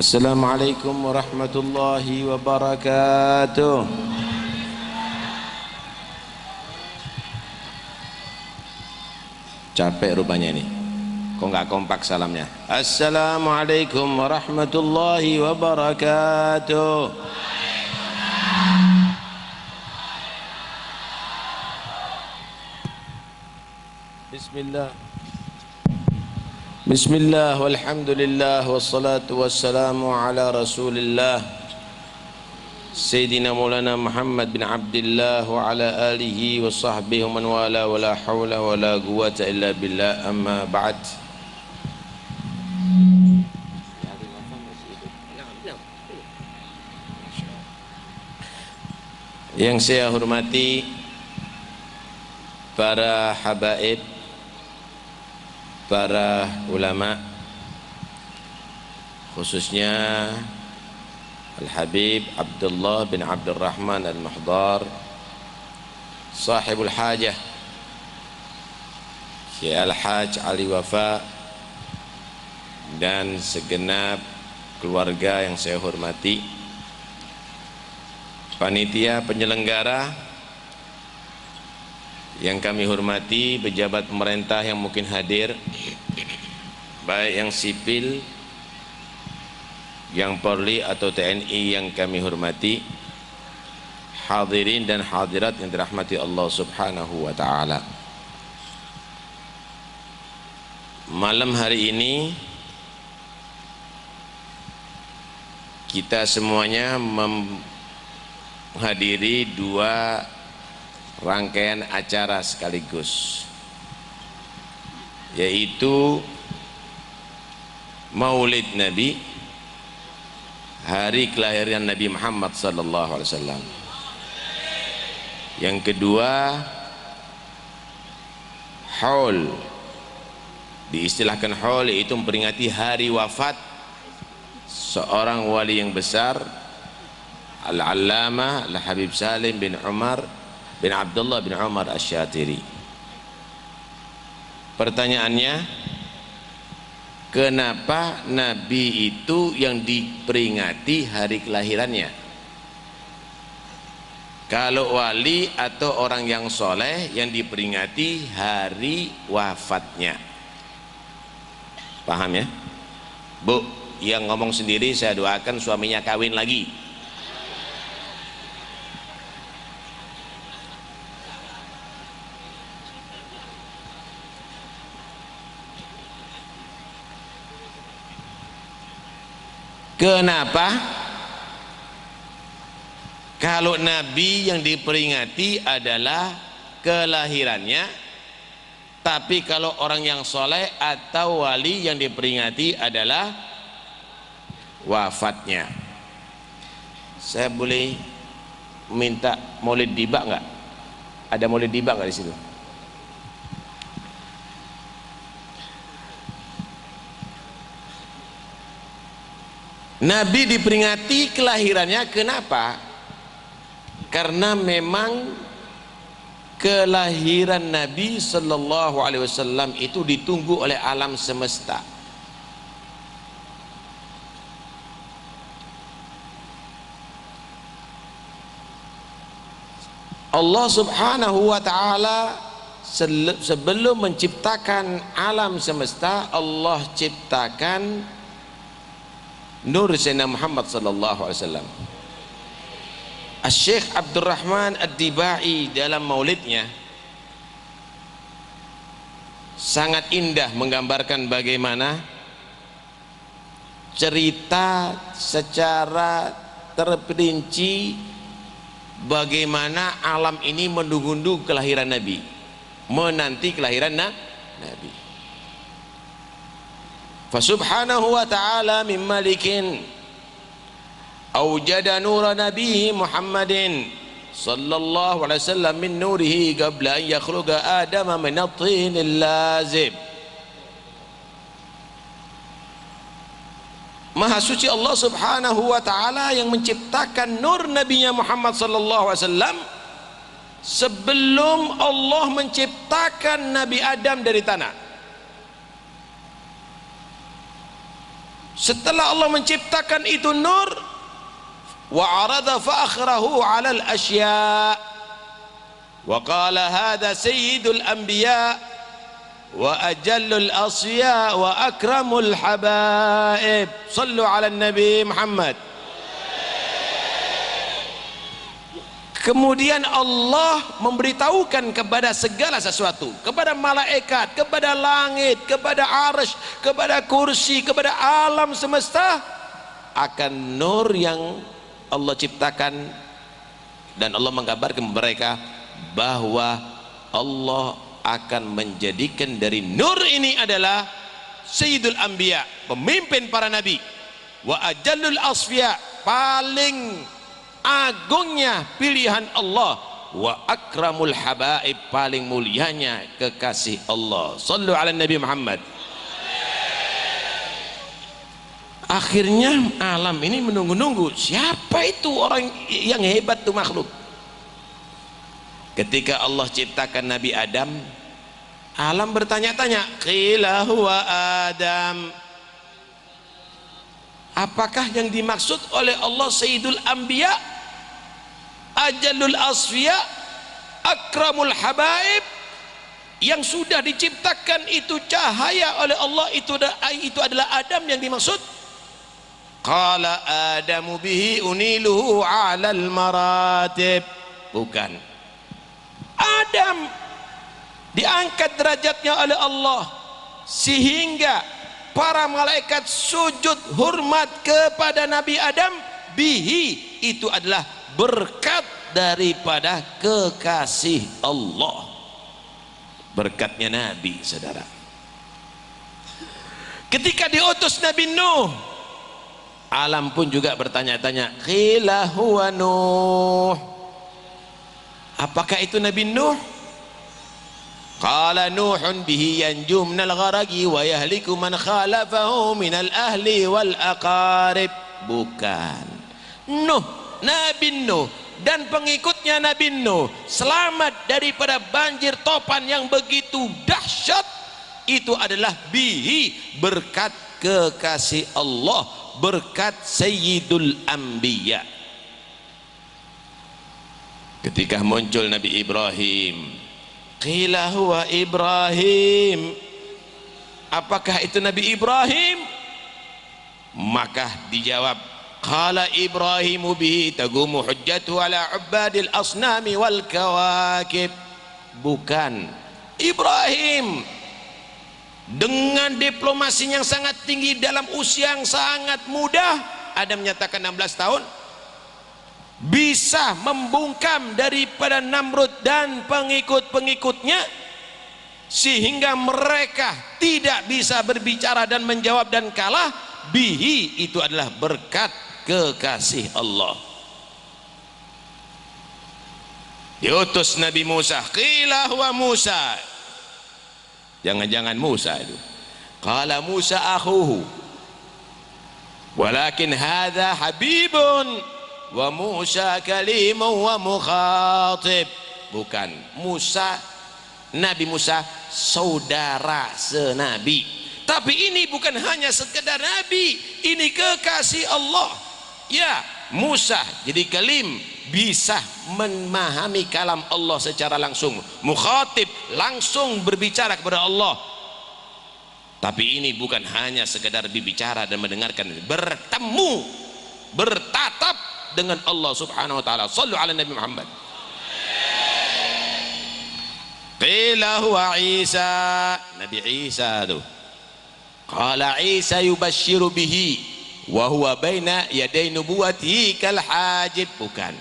Assalamualaikum warahmatullahi wabarakatuh. Capek rupanya ini. Kok nggak kompak salamnya? Assalamualaikum warahmatullahi wabarakatuh. Bismillah. Bismillah walhamdulillah wassalatu wassalamu ala rasulillah Sayyidina Maulana Muhammad bin Abdullah wa ala alihi wa sahbihi wa man wala wa la hawla wa la quwwata illa billah amma ba'd. Yang saya hormati para habaib, para ulama, khususnya Al-Habib Abdullah bin Abdurrahman Al-Mahdar, sahibul hajah, Syekh Al-Haj Ali Wafa, dan segenap keluarga yang saya hormati, panitia penyelenggara yang kami hormati, pejabat pemerintah yang mungkin hadir, baik yang sipil, yang Polri atau TNI yang kami hormati, hadirin dan hadirat yang dirahmati Allah Subhanahu wa ta'ala. Malam hari ini kita semuanya menghadiri dua rangkaian acara sekaligus, yaitu Maulid Nabi, hari kelahiran Nabi Muhammad sallallahu alaihi wasallam. Yang kedua, Haul, diistilahkan Haul, yaitu memperingati hari wafat seorang wali yang besar, Al-Allamah Al-Habib Salim bin Umar bin Abdullah bin Umar Asy-Syatiri. Pertanyaannya, kenapa Nabi itu yang diperingati hari kelahirannya? Kalau wali atau orang yang soleh yang diperingati hari wafatnya. Paham ya? Bu, yang ngomong sendiri saya doakan suaminya kawin lagi. Kenapa? Kalau Nabi yang diperingati adalah kelahirannya, tapi kalau orang yang soleh atau wali yang diperingati adalah wafatnya. Saya boleh minta maulid diba nggak? Ada maulid diba nggak di situ? Nabi diperingati kelahirannya, kenapa? Karena memang kelahiran Nabi sallallahu alaihi wasallam itu ditunggu oleh alam semesta. Allah Subhanahu wa ta'ala sebelum menciptakan alam semesta, Allah ciptakan nur Sayyidina Muhammad sallallahu alaihi wasallam. Syekh Abdurrahman Ad-Dibai dalam maulidnya sangat indah menggambarkan bagaimana cerita secara terperinci bagaimana alam ini menunggu kelahiran Nabi, menanti kelahiran Nabi. Fasubhanahu wa ta'ala min malikin awjada nura nabihi Muhammadin sallallahu alaihi wasallam min nurihi qabla an yakhluqa adama min at-tinil lazib. Maha suci Allah Subhanahu wa ta'ala yang menciptakan nur nabinya Muhammad sallallahu alaihi wasallam sebelum Allah menciptakan Nabi Adam dari tanah. Setelah Allah menciptakan itu nur, wa arada fa akhrahu 'ala al-asya' wa qala hadha sayyidul anbiya wa ajallul asya wa akramul habaib. Sallu 'ala nabi Muhammad. Kemudian Allah memberitahukan kepada segala sesuatu, kepada malaikat, kepada langit, kepada arsy, kepada kursi, kepada alam semesta, akan nur yang Allah ciptakan. Dan Allah mengkabarkan mereka bahwa Allah akan menjadikan dari nur ini adalah Sayyidul Anbiya, pemimpin para nabi, wa ajallul asfiya, paling agungnya pilihan Allah, wa akramul habaib, paling mulianya kekasih Allah. Sallu ala Nabi Muhammad. Akhirnya alam ini menunggu-nunggu siapa itu orang yang hebat tuh makhluk. Ketika Allah ciptakan Nabi Adam, alam bertanya-tanya, qila huwa Adam, apakah yang dimaksud oleh Allah Sayyidul Anbiya, Ajalul Asfiya, Akramul Habaib, yang sudah diciptakan itu cahaya oleh Allah, itu adalah Adam yang dimaksud? Qala Adamu bihi uniluhu 'alal maratib. Bukan. Adam diangkat derajatnya oleh Allah sehingga para malaikat sujud hormat kepada Nabi Adam. Bihi, itu adalah berkat daripada kekasih Allah, berkatnya Nabi, saudara. Ketika diutus Nabi Nuh, alam pun juga bertanya-tanya, qila huwa Nuh, apakah itu Nabi Nuh? Qala Nuhun bihi yanju minal gharaqi wa yahliku man khalafahu minal ahli wal aqarib. Bukan. Nuh, Nabi Nuh dan pengikutnya Nabi Nuh selamat daripada banjir topan yang begitu dahsyat. Itu adalah bihi, berkat kekasih Allah, berkat Sayyidul Anbiya. Ketika muncul Nabi Ibrahim, qila huwa Ibrahim, apakah itu Nabi Ibrahim? Maka dijawab, qala Ibrahimu bihi tagumu hujjatu ala ubadil asnami wal kawakib. Bukan. Ibrahim dengan diplomasi yang sangat tinggi dalam usia yang sangat muda, Adam menyatakan 16 tahun, bisa membungkam daripada Namrud dan pengikut-pengikutnya sehingga mereka tidak bisa berbicara dan menjawab dan kalah. Bihi, itu adalah berkat kekasih Allah. Diutus Nabi Musa, qila huwa Musa, jangan-jangan Musa itu. Qala Musa akhuhu walakin hadha habibun wa Musa kalimun wa mukhatib. Bukan. Musa, Nabi Musa saudara senabi, tapi ini bukan hanya sekedar nabi, ini kekasih Allah. Ya, Musa jadi kalim, bisa memahami kalam Allah secara langsung, mukhatib, langsung berbicara kepada Allah. Tapi ini bukan hanya sekedar berbicara dan mendengarkan, bertemu, bertatap dengan Allah Subhanahu wa taala. Shallu ala Nabi Muhammad. Qila huwa Isa, Nabi Isa tuh. Qala Isa yubashiru bihi wa huwa baina yaday nubuwatihi kal hajib. Bukan.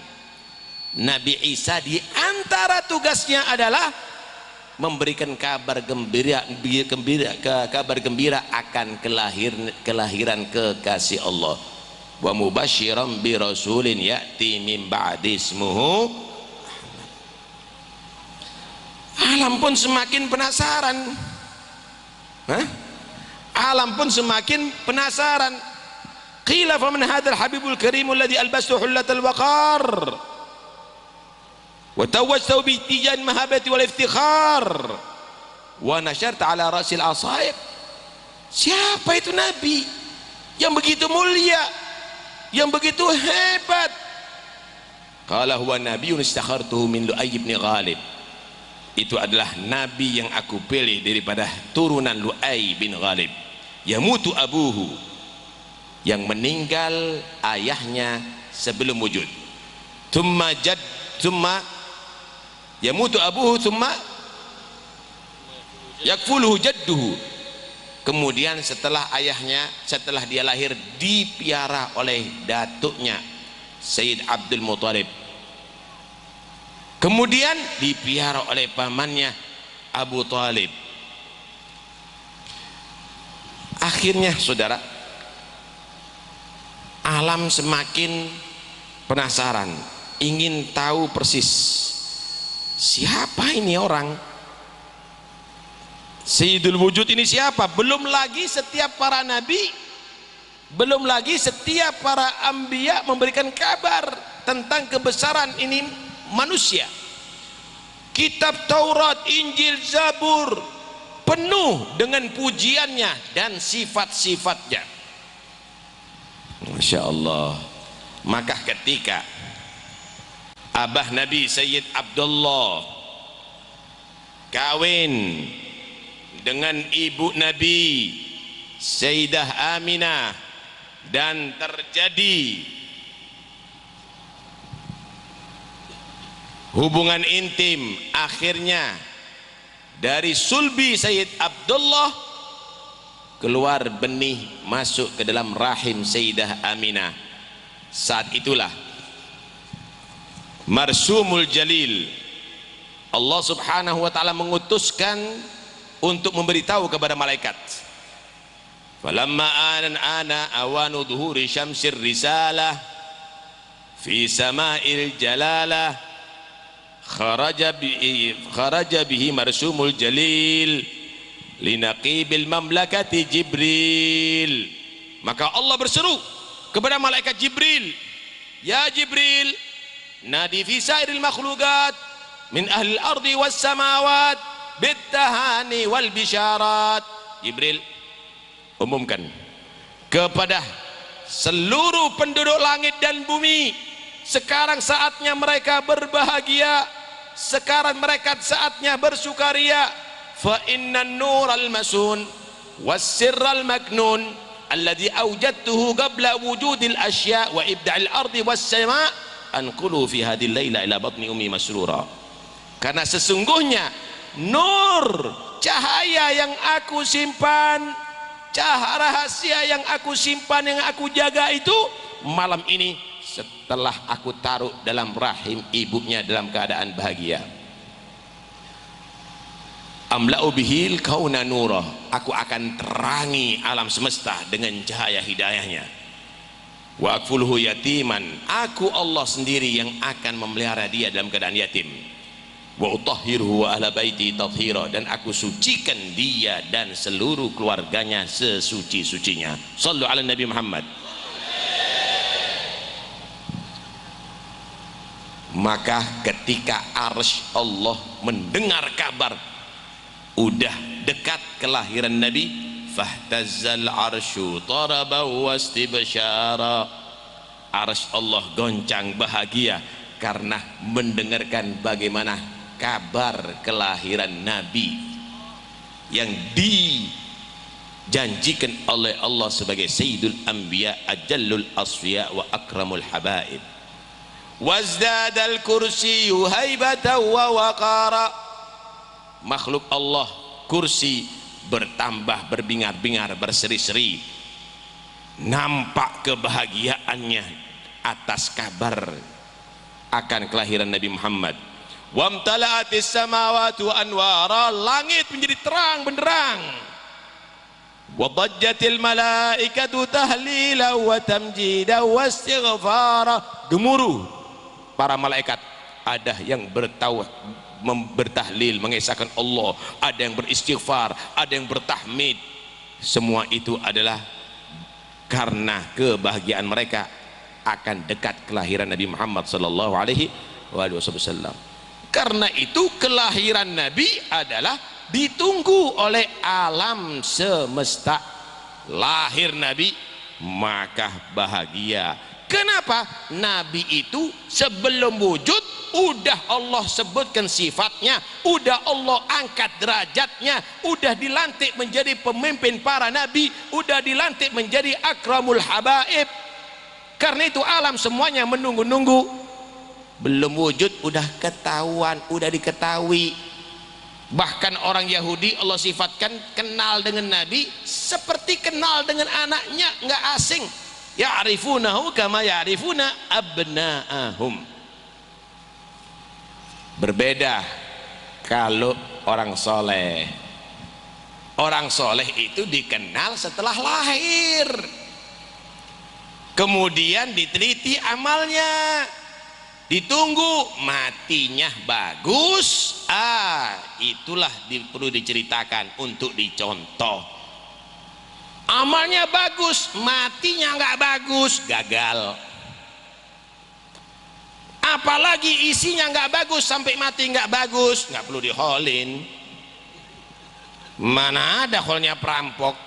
Nabi Isa di antara tugasnya adalah memberikan kabar gembira akan kelahiran kekasih Allah. Wa mubasyiran bi rasulin ya'ti min ba'di ismuhu. Alam pun semakin penasaran. Alam pun semakin penasaran. Qila faman hadzal habibul karimul ladzi albastu hullatal waqar wa tawajjatu bi tijan mahabati wal iftikhar wa nasharta ala rasil asaib. Siapa itu nabi yang begitu mulia, yang begitu hebat. Qala huwa nabiyyun istakhartuhu min Lu'ay bin Ghalib. Itu adalah nabi yang aku pilih daripada turunan Lu'ay bin Ghalib. Yamutu abuhu, yang meninggal ayahnya sebelum wujud. Thumma yamutu abuhu thumma yakfuluhu jadduhu. Kemudian setelah ayahnya, setelah dia lahir, dipiara oleh datuknya Sayyid Abdul Muttalib. Kemudian dipiara oleh pamannya Abu Talib. Akhirnya saudara, alam semakin penasaran, ingin tahu persis siapa ini orang. Sayyidul Wujud ini siapa? Belum lagi setiap para nabi, belum lagi setiap para anbiya memberikan kabar tentang kebesaran ini manusia. Kitab Taurat, Injil, Zabur penuh dengan pujiannya dan sifat-sifatnya. Masya Allah. Maka ketika abah Nabi Sayyid Abdullah kawin dengan ibu Nabi Sayyidah Aminah dan terjadi hubungan intim, akhirnya dari sulbi Sayyid Abdullah keluar benih masuk ke dalam rahim Sayyidah Aminah. Saat itulah Marsumul Jalil, Allah subhanahu wa ta'ala mengutuskan untuk memberitahu kepada malaikat. Falamma ana awanu dhuhuri syamsir risalah fi sama'il jalalah kharaja bihi marsumul jalil linaqibil mamlakati Jibril. Maka Allah berseru kepada malaikat Jibril, ya Jibril, nadi fi sairil makhluqat min ahli al-ardi was samawat bittahani wal bisyarat. Jibril, umumkan kepada seluruh penduduk langit dan bumi, sekarang saatnya mereka berbahagia, sekarang mereka saatnya bersukaria. Fa innan nural masun was sirral maknun alladhi awjadtuhu qabla wujudil asya wa ibda'il ardi was sama' anqulu fi hadhil laila ila batni ummi masrura. Karena sesungguhnya nur, cahaya yang aku simpan, cahaya rahasia yang aku simpan, yang aku jaga itu malam ini setelah aku taruh dalam rahim ibunya dalam keadaan bahagia. Amla'u bihil kauna nurah, aku akan terangi alam semesta dengan cahaya hidayahnya. Wa akfuluhu yatiman, aku Allah sendiri yang akan memelihara dia dalam keadaan yatim. Wa utahhiruhu wa ahla baiti tathira, dan aku sucikan dia dan seluruh keluarganya sesuci-sucinya. Sallu ala Nabi Muhammad. Maka ketika arsy Allah mendengar kabar udah dekat kelahiran Nabi, fahtazzal arsyu taraba wastibsyara, arsy Allah goncang bahagia karena mendengarkan bagaimana kabar kelahiran Nabi yang dijanjikan oleh Allah sebagai Sayyidul Anbiya, Ajallul Asfiya wa Akramul Habaib. Wazdadal kursiyyu haibatan wa waqara, makhluk Allah kursi bertambah berbingar-bingar, berseri-seri, nampak kebahagiaannya atas kabar akan kelahiran Nabi Muhammad. Wamtala'atis samawati anwara, langit menjadi terang benderang. Wadajjatil malaikatu tahlila wa tamjida wa istighfara, gemuruh para malaikat, ada yang bertahlil mengesahkan Allah, ada yang beristighfar, ada yang bertahmid. Semua itu adalah karena kebahagiaan mereka akan dekat kelahiran Nabi Muhammad sallallahu alaihi wasallam. Karena itu kelahiran Nabi adalah ditunggu oleh alam semesta. Lahir Nabi maka bahagia. Kenapa? Nabi itu sebelum wujud udah Allah sebutkan sifatnya, udah Allah angkat derajatnya, udah dilantik menjadi pemimpin para nabi, udah dilantik menjadi akramul habaib. Karena itu alam semuanya menunggu-nunggu. Belum wujud udah ketahuan, udah diketahui. Bahkan orang Yahudi Allah sifatkan kenal dengan Nabi seperti kenal dengan anaknya, nggak asing. Ya'rifunahu kama ya'rifuna abna'ahum. Berbeda kalau orang soleh. Orang soleh itu dikenal setelah lahir, kemudian diteliti amalnya, ditunggu matinya bagus, itulah perlu diceritakan untuk dicontoh. Amalnya bagus, matinya nggak bagus, gagal. Apalagi isinya nggak bagus sampai mati nggak bagus, nggak perlu diholin. Mana ada holnya perampok.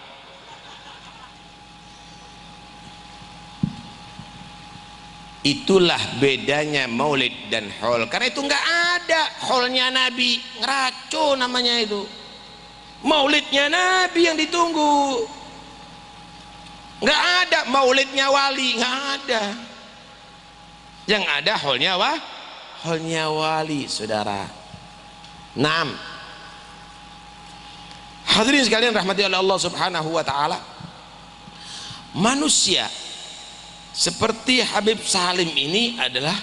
Itulah bedanya maulid dan hol. Karena itu nggak ada holnya Nabi, ngeracun namanya itu. Maulidnya Nabi yang ditunggu. Nggak ada maulidnya wali, nggak ada. Yang ada holnya wali, saudara. 6. Hadirin sekalian rahmati oleh Allah Subhanahu wa taala. Manusia seperti Habib Salim ini adalah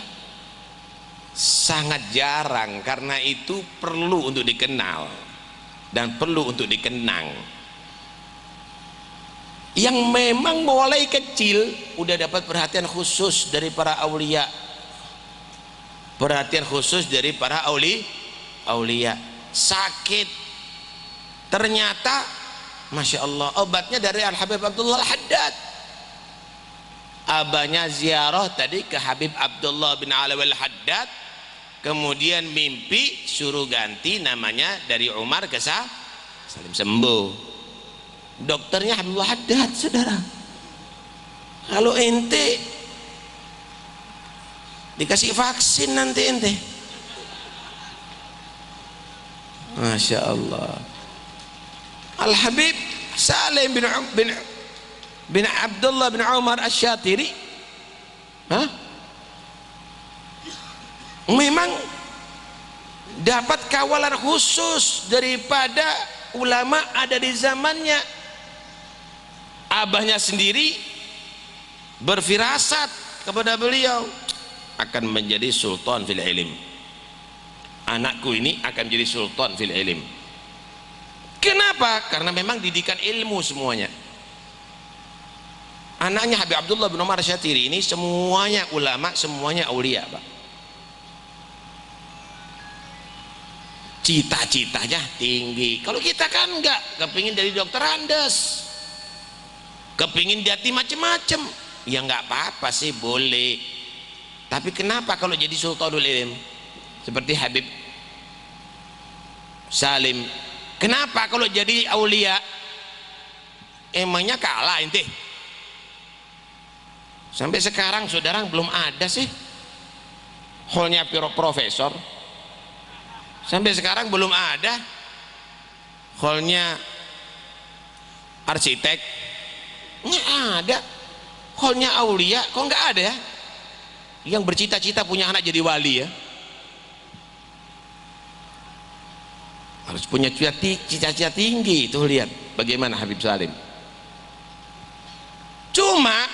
sangat jarang, karena itu perlu untuk dikenal dan perlu untuk dikenang. Yang memang mulai kecil udah dapat perhatian khusus dari para aulia, perhatian khusus dari para aulia. Sakit, ternyata Masya Allah obatnya dari Al-Habib Abdullah Al-Haddad. Abahnya ziarah tadi ke Habib Abdullah bin Alawi Al-Haddad, kemudian mimpi suruh ganti namanya dari Umar ke Salim, sembuh. Dokternya Habibullah Haddad, saudara. Kalau ente dikasih vaksin nanti ente, Masya Allah. Al-Habib Salim bin Abdullah bin Umar Asy-Syatiri memang dapat kawalan khusus daripada ulama ada di zamannya. Abahnya sendiri berfirasat kepada beliau akan menjadi sultan fil ilm. Anakku ini akan menjadi sultan fil ilm. Kenapa? Karena memang didikan ilmu semuanya. Anaknya Habib Abdullah bin Umar Syatiri ini semuanya ulama, semuanya aulia, Pak. Cita-citanya tinggi. Kalau kita kan enggak, kepingin dari dokter Andes, kepingin jadi macem-macem. Ya nggak apa-apa sih, boleh. Tapi kenapa kalau jadi sultanul ilm seperti Habib Salim? Kenapa kalau jadi aulia emangnya kalah ente? Sampai sekarang saudara belum ada sih holnya profesor. Sampai sekarang belum ada holnya arsitek. Nggak ada holnya aulia. Kok nggak ada ya yang bercita-cita punya anak jadi wali ya? Harus punya cita-cita tinggi. Tuh lihat bagaimana Habib Salim. Cuma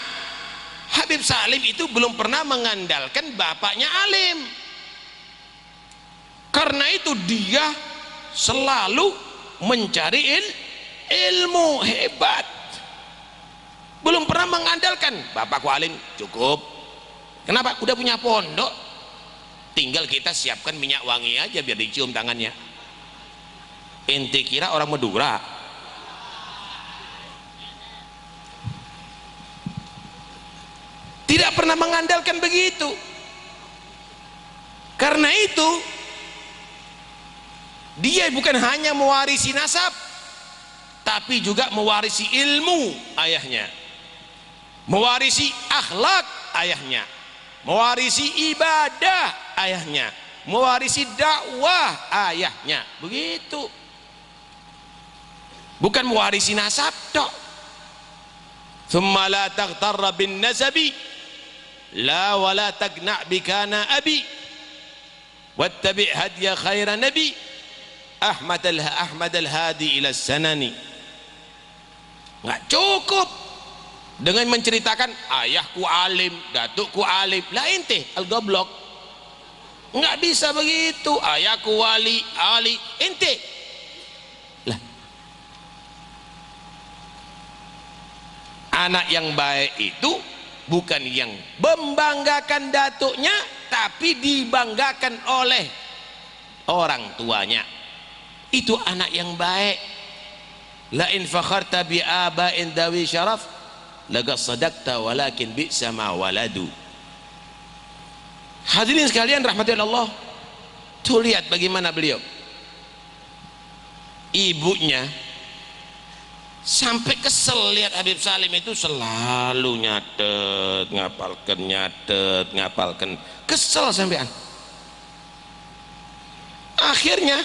Habib Salim itu belum pernah mengandalkan bapaknya alim. Karena itu dia selalu mencari ilmu hebat. Belum pernah mengandalkan bapakku alim, cukup. Kenapa? Udah punya pondok, tinggal kita siapkan minyak wangi aja biar dicium tangannya. Ente kira orang Madura? Tidak pernah mengandalkan begitu. Karena itu dia bukan hanya mewarisi nasab, tapi juga mewarisi ilmu ayahnya. mewarisi akhlak ayahnya, mewarisi ibadah ayahnya, mewarisi dakwah ayahnya. Begitu, bukan mewarisi nasab tok. Thumma la taghtarra bin nasabi la wala tagna' bikana abi wattabi' hadiya khaira nabi Ahmad al-Hadi ila sanani. Nggak cukup dengan menceritakan ayahku alim, datukku alim, lah ente al-goblok. Nggak bisa begitu. Ayahku wali, ente lah. Anak yang baik itu bukan yang membanggakan datuknya, tapi dibanggakan oleh orang tuanya. Itu anak yang baik. La in fakharta bi aba'in dawi syaraf laqad sadaqta walakin bi'sa ma waladu. Hadirin sekalian rahmati Allah, tuh lihat bagaimana beliau, ibunya sampai kesel lihat Habib Salim itu selalu nyatet, ngapalkan, kesel sampean. Akhirnya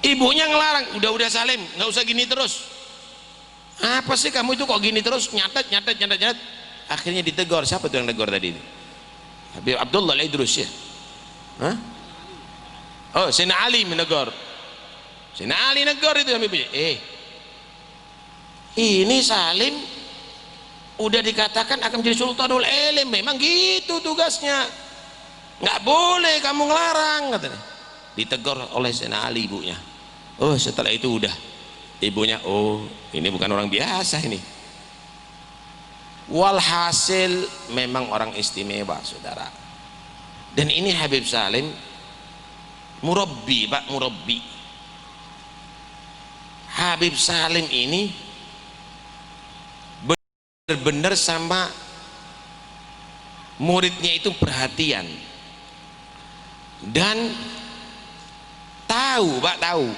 ibunya ngelarang, udah Salim, nggak usah gini terus. Apa sih kamu itu kok gini terus, nyatet. Akhirnya ditegur. Siapa tuh yang tegur tadi? Habib Abdullah Al-Idrus ya? Hah? Oh, Sayyidina Ali menegur. Sayyidina Ali negor itu Habibnya. Ini Salim udah dikatakan akan menjadi Sultanul Ilm, memang gitu tugasnya. Nggak boleh kamu ngelarang, katanya. Ditegur oleh Sayyidina Ali ibunya. Oh, setelah itu udah ibunya, oh ini bukan orang biasa ini. Walhasil memang orang istimewa, saudara. Dan ini Habib Salim murabbi, Pak, murabbi. Habib Salim ini benar-benar sama muridnya itu perhatian dan tahu, Pak, tahu.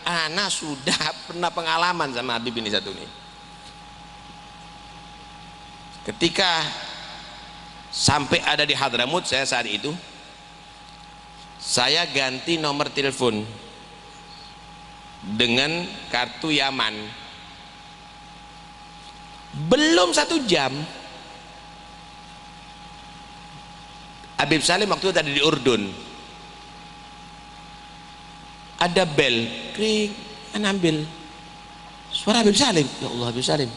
Ana sudah pernah pengalaman sama Habib ini satu nih. Ketika sampai ada di Hadramut, saya saat itu saya ganti nomor telepon dengan kartu Yaman. Belum 1 jam Habib Salim waktu itu tadi di Urdun, ada bel, kring, ambil suara Habib Salim. Ya Allah, Habib Salim,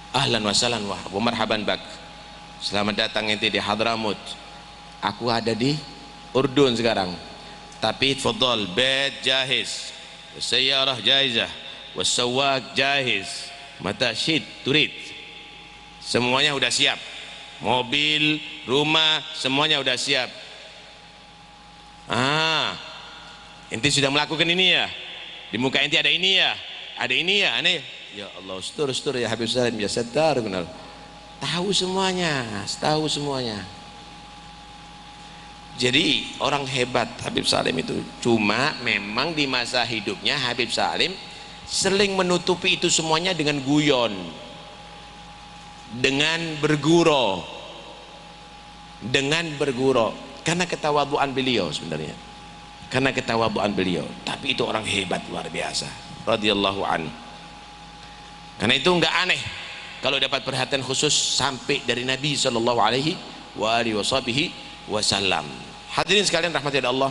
ahlan wa sahlan wa marhaban bak, selamat datang ente di Hadramut. Aku ada di Urdun sekarang, tapi tfadhal, bed jahiz, sayyarah jaizah, wasawak jahiz, mata syid turid, semuanya udah siap, mobil, rumah, semuanya udah siap. Ente sudah melakukan ini ya, di muka ente ada ini ya, ada ini ya, aneh. Ya Allah, ustur ya Habib Salim, ya setar, benar. Tahu semuanya, tahu semuanya. Jadi orang hebat Habib Salim itu. Cuma memang di masa hidupnya Habib Salim sering menutupi itu semuanya dengan guyon, dengan bergurau, karena ketawaduan beliau sebenarnya, karena ketawaduan beliau. Tapi itu orang hebat luar biasa, radhiyallahu anhu. Karena itu nggak aneh kalau dapat perhatian khusus sampai dari Nabi Shallallahu Alaihi Wasallam. Hadirin sekalian rahmati Allah,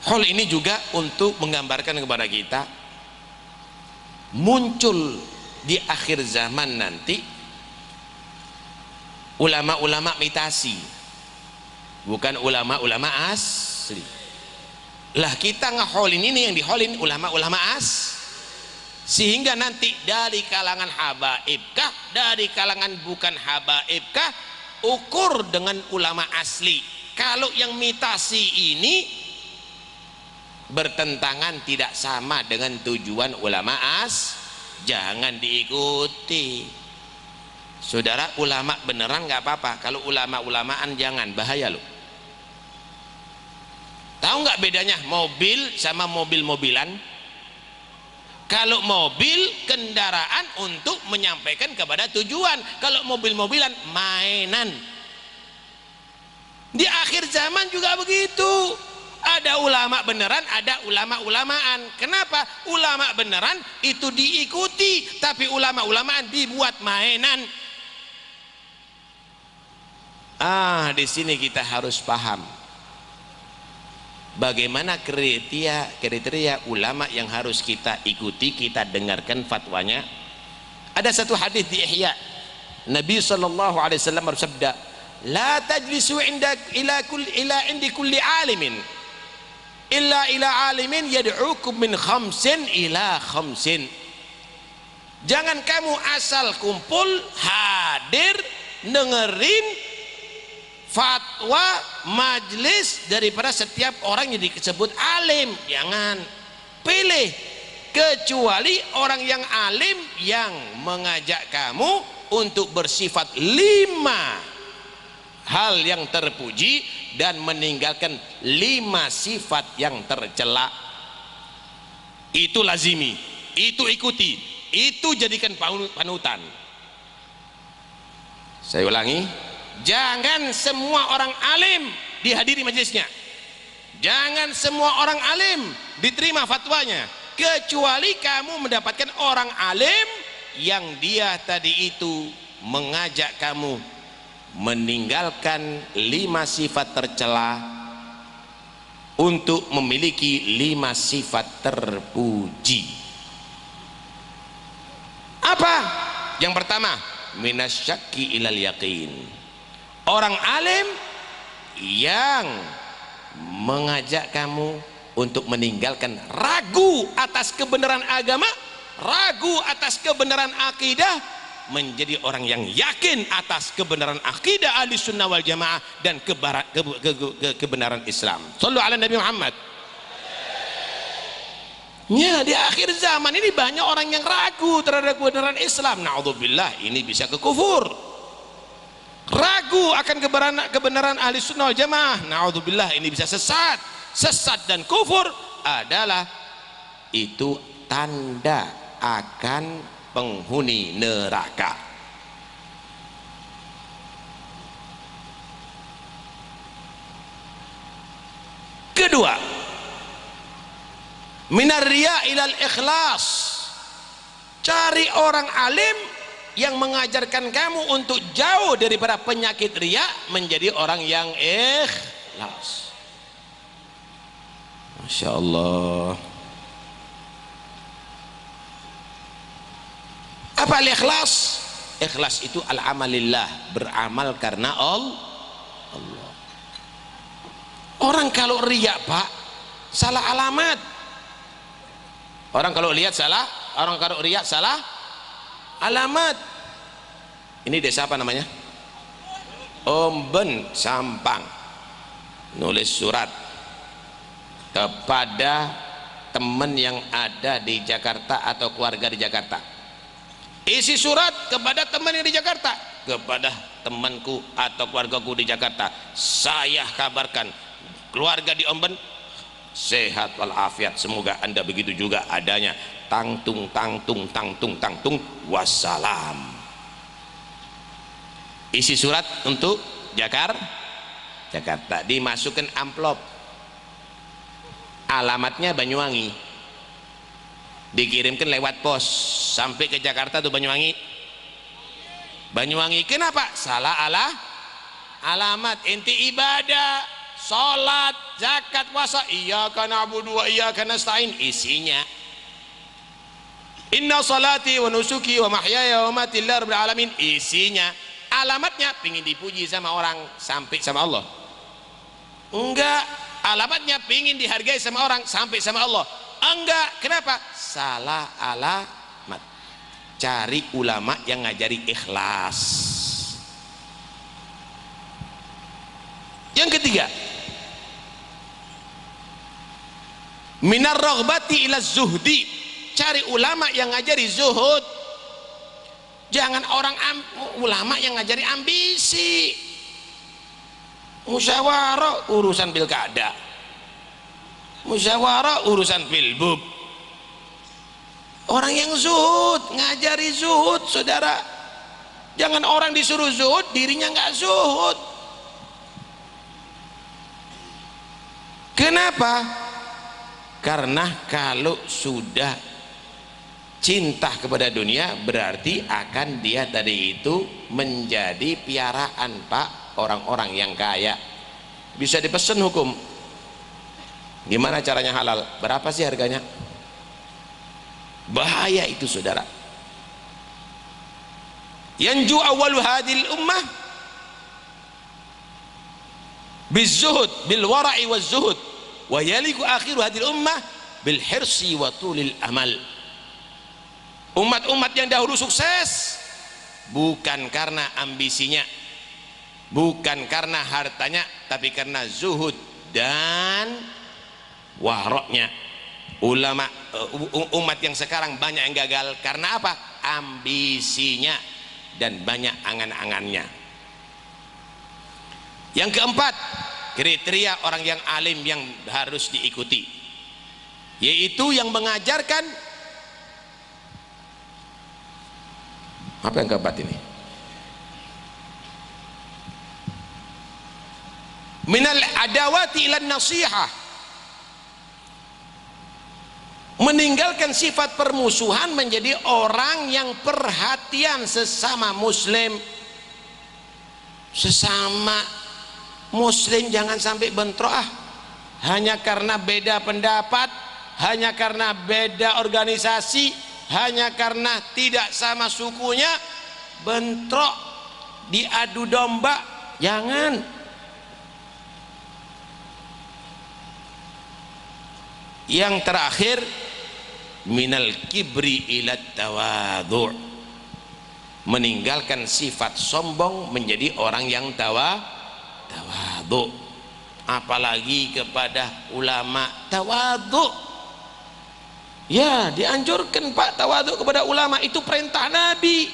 hal ini juga untuk menggambarkan kepada kita muncul di akhir zaman nanti ulama-ulama imitasi, bukan ulama-ulama asli. Lah kita ngeholin ini, yang diholin ulama-ulama sehingga nanti dari kalangan habaibkah, dari kalangan bukan habaibkah, ukur dengan ulama asli. Kalau yang mitasi ini bertentangan, tidak sama dengan tujuan ulama jangan diikuti, saudara. Ulama beneran nggak apa-apa, kalau ulama-ulamaan jangan, bahaya loh. Tahu nggak bedanya mobil sama mobil-mobilan? Kalau mobil kendaraan untuk menyampaikan kepada tujuan, kalau mobil-mobilan mainan. Di akhir zaman juga begitu. Ada ulama beneran, ada ulama-ulamaan. Kenapa? Ulama beneran itu diikuti, tapi ulama-ulamaan dibuat mainan. Di sini kita harus paham bagaimana kriteria ulama yang harus kita ikuti, kita dengarkan fatwanya. Ada satu hadis di Ihya, Nabi sallallahu alaihi wasallam bersabda, "La tajlisu ila indi kulli alimin illa ila alimin yad'ukum min khamsin ila khamsin." Jangan kamu asal kumpul hadir dengerin fatwa majlis daripada setiap orang yang disebut alim. Jangan pilih, kecuali orang yang alim yang mengajak kamu untuk bersifat 5 hal yang terpuji dan meninggalkan 5 sifat yang tercela. Itu lazimi, itu ikuti, itu jadikan panutan. Saya ulangi, jangan semua orang alim dihadiri majelisnya, jangan semua orang alim diterima fatwanya, kecuali kamu mendapatkan orang alim yang dia tadi itu mengajak kamu meninggalkan 5 sifat tercela untuk memiliki 5 sifat terpuji. Apa? Yang pertama, minasyakki ilal yaqin. Orang alim yang mengajak kamu untuk meninggalkan ragu atas kebenaran agama, ragu atas kebenaran akidah, menjadi orang yang yakin atas kebenaran akidah ahli sunnah wal jamaah dan kebenaran Islam. Sallu ala Nabi Muhammad. Ya, di akhir zaman ini banyak orang yang ragu terhadap kebenaran Islam. Na'udzubillah, ini bisa ke kufur. Ragu akan kebenaran ahli sunnah wal jamaah. Na'udzubillah, ini bisa sesat. Sesat dan kufur adalah itu tanda akan penghuni neraka. Kedua, minar riya ilal ikhlas. Cari orang alim yang mengajarkan kamu untuk jauh daripada penyakit riya, menjadi orang yang ikhlas. Masya Allah. Apa al-ikhlas? Ikhlas itu al-amalillah, beramal karena Allah. Orang kalau riya, Pak, salah alamat. Orang kalau lihat salah, orang kalau riya salah alamat. Ini desa apa namanya? Omben Sampang. Nulis surat kepada teman yang ada di Jakarta atau keluarga di Jakarta. Isi surat kepada teman yang di Jakarta, kepada temanku atau keluargaku di Jakarta, saya kabarkan keluarga di Omben sehat walafiat, semoga anda begitu juga adanya. Tangtung tangtung tangtung tangtung wassalam. Isi surat untuk Jakarta, dimasukkan amplop, alamatnya Banyuwangi, dikirimkan lewat pos sampai ke Jakarta tuh Banyuwangi. Kenapa? Salah alamat. Inti ibadah, sholat, zakat, puasa, iyyaka na'budu wa iyyaka nasta'in, isinya inna salati wa nusuki wa mahyaya wa mati lillahi rabbil alamin, isinya. Alamatnya pingin dipuji sama orang, sampai sama Allah. Enggak, alamatnya pingin dihargai sama orang, sampai sama Allah. Enggak, kenapa? Salah alamat. Cari ulama yang ngajari ikhlas. Yang ketiga, minar raghbati ila zuhdi. Cari ulama yang ngajari zuhud. Jangan ulama yang ngajari ambisi. Musyawarah urusan pilkada, musyawarah urusan pilbub. Orang yang zuhud, ngajari zuhud, saudara. Jangan orang disuruh zuhud, dirinya nggak zuhud. Kenapa? Karena kalau sudah cinta kepada dunia, berarti akan dia tadi itu menjadi piaraan, Pak, orang-orang yang kaya. Bisa dipesan hukum. Gimana caranya halal? Berapa sih harganya? Bahaya itu, saudara. Yanju awwalu hadil ummah bizuhud bil wara'i waz zuhud wa yaliku akhiru hadil ummah bil hirsi wa tulil amal. Umat-umat yang dahulu sukses bukan karena ambisinya, bukan karena hartanya, tapi karena zuhud dan waroknya. Ulama umat yang sekarang banyak yang gagal karena apa? Ambisinya dan banyak angan-angannya. Yang keempat, kriteria orang yang alim yang harus diikuti, yaitu yang mengajarkan apa yang keempat ini? Minal adawati ilan nasihah, meninggalkan sifat permusuhan menjadi orang yang perhatian sesama muslim. Sesama muslim jangan sampai bentrok hanya karena beda pendapat, hanya karena beda organisasi, hanya karena tidak sama sukunya, bentrok, diadu domba. Jangan. Yang terakhir, minal kibri ila tawadhu', meninggalkan sifat sombong menjadi orang yang tawadhu', apalagi kepada ulama. Tawadhu', ya dianjurkan, Pak, tawadhu' kepada ulama, itu perintah Nabi.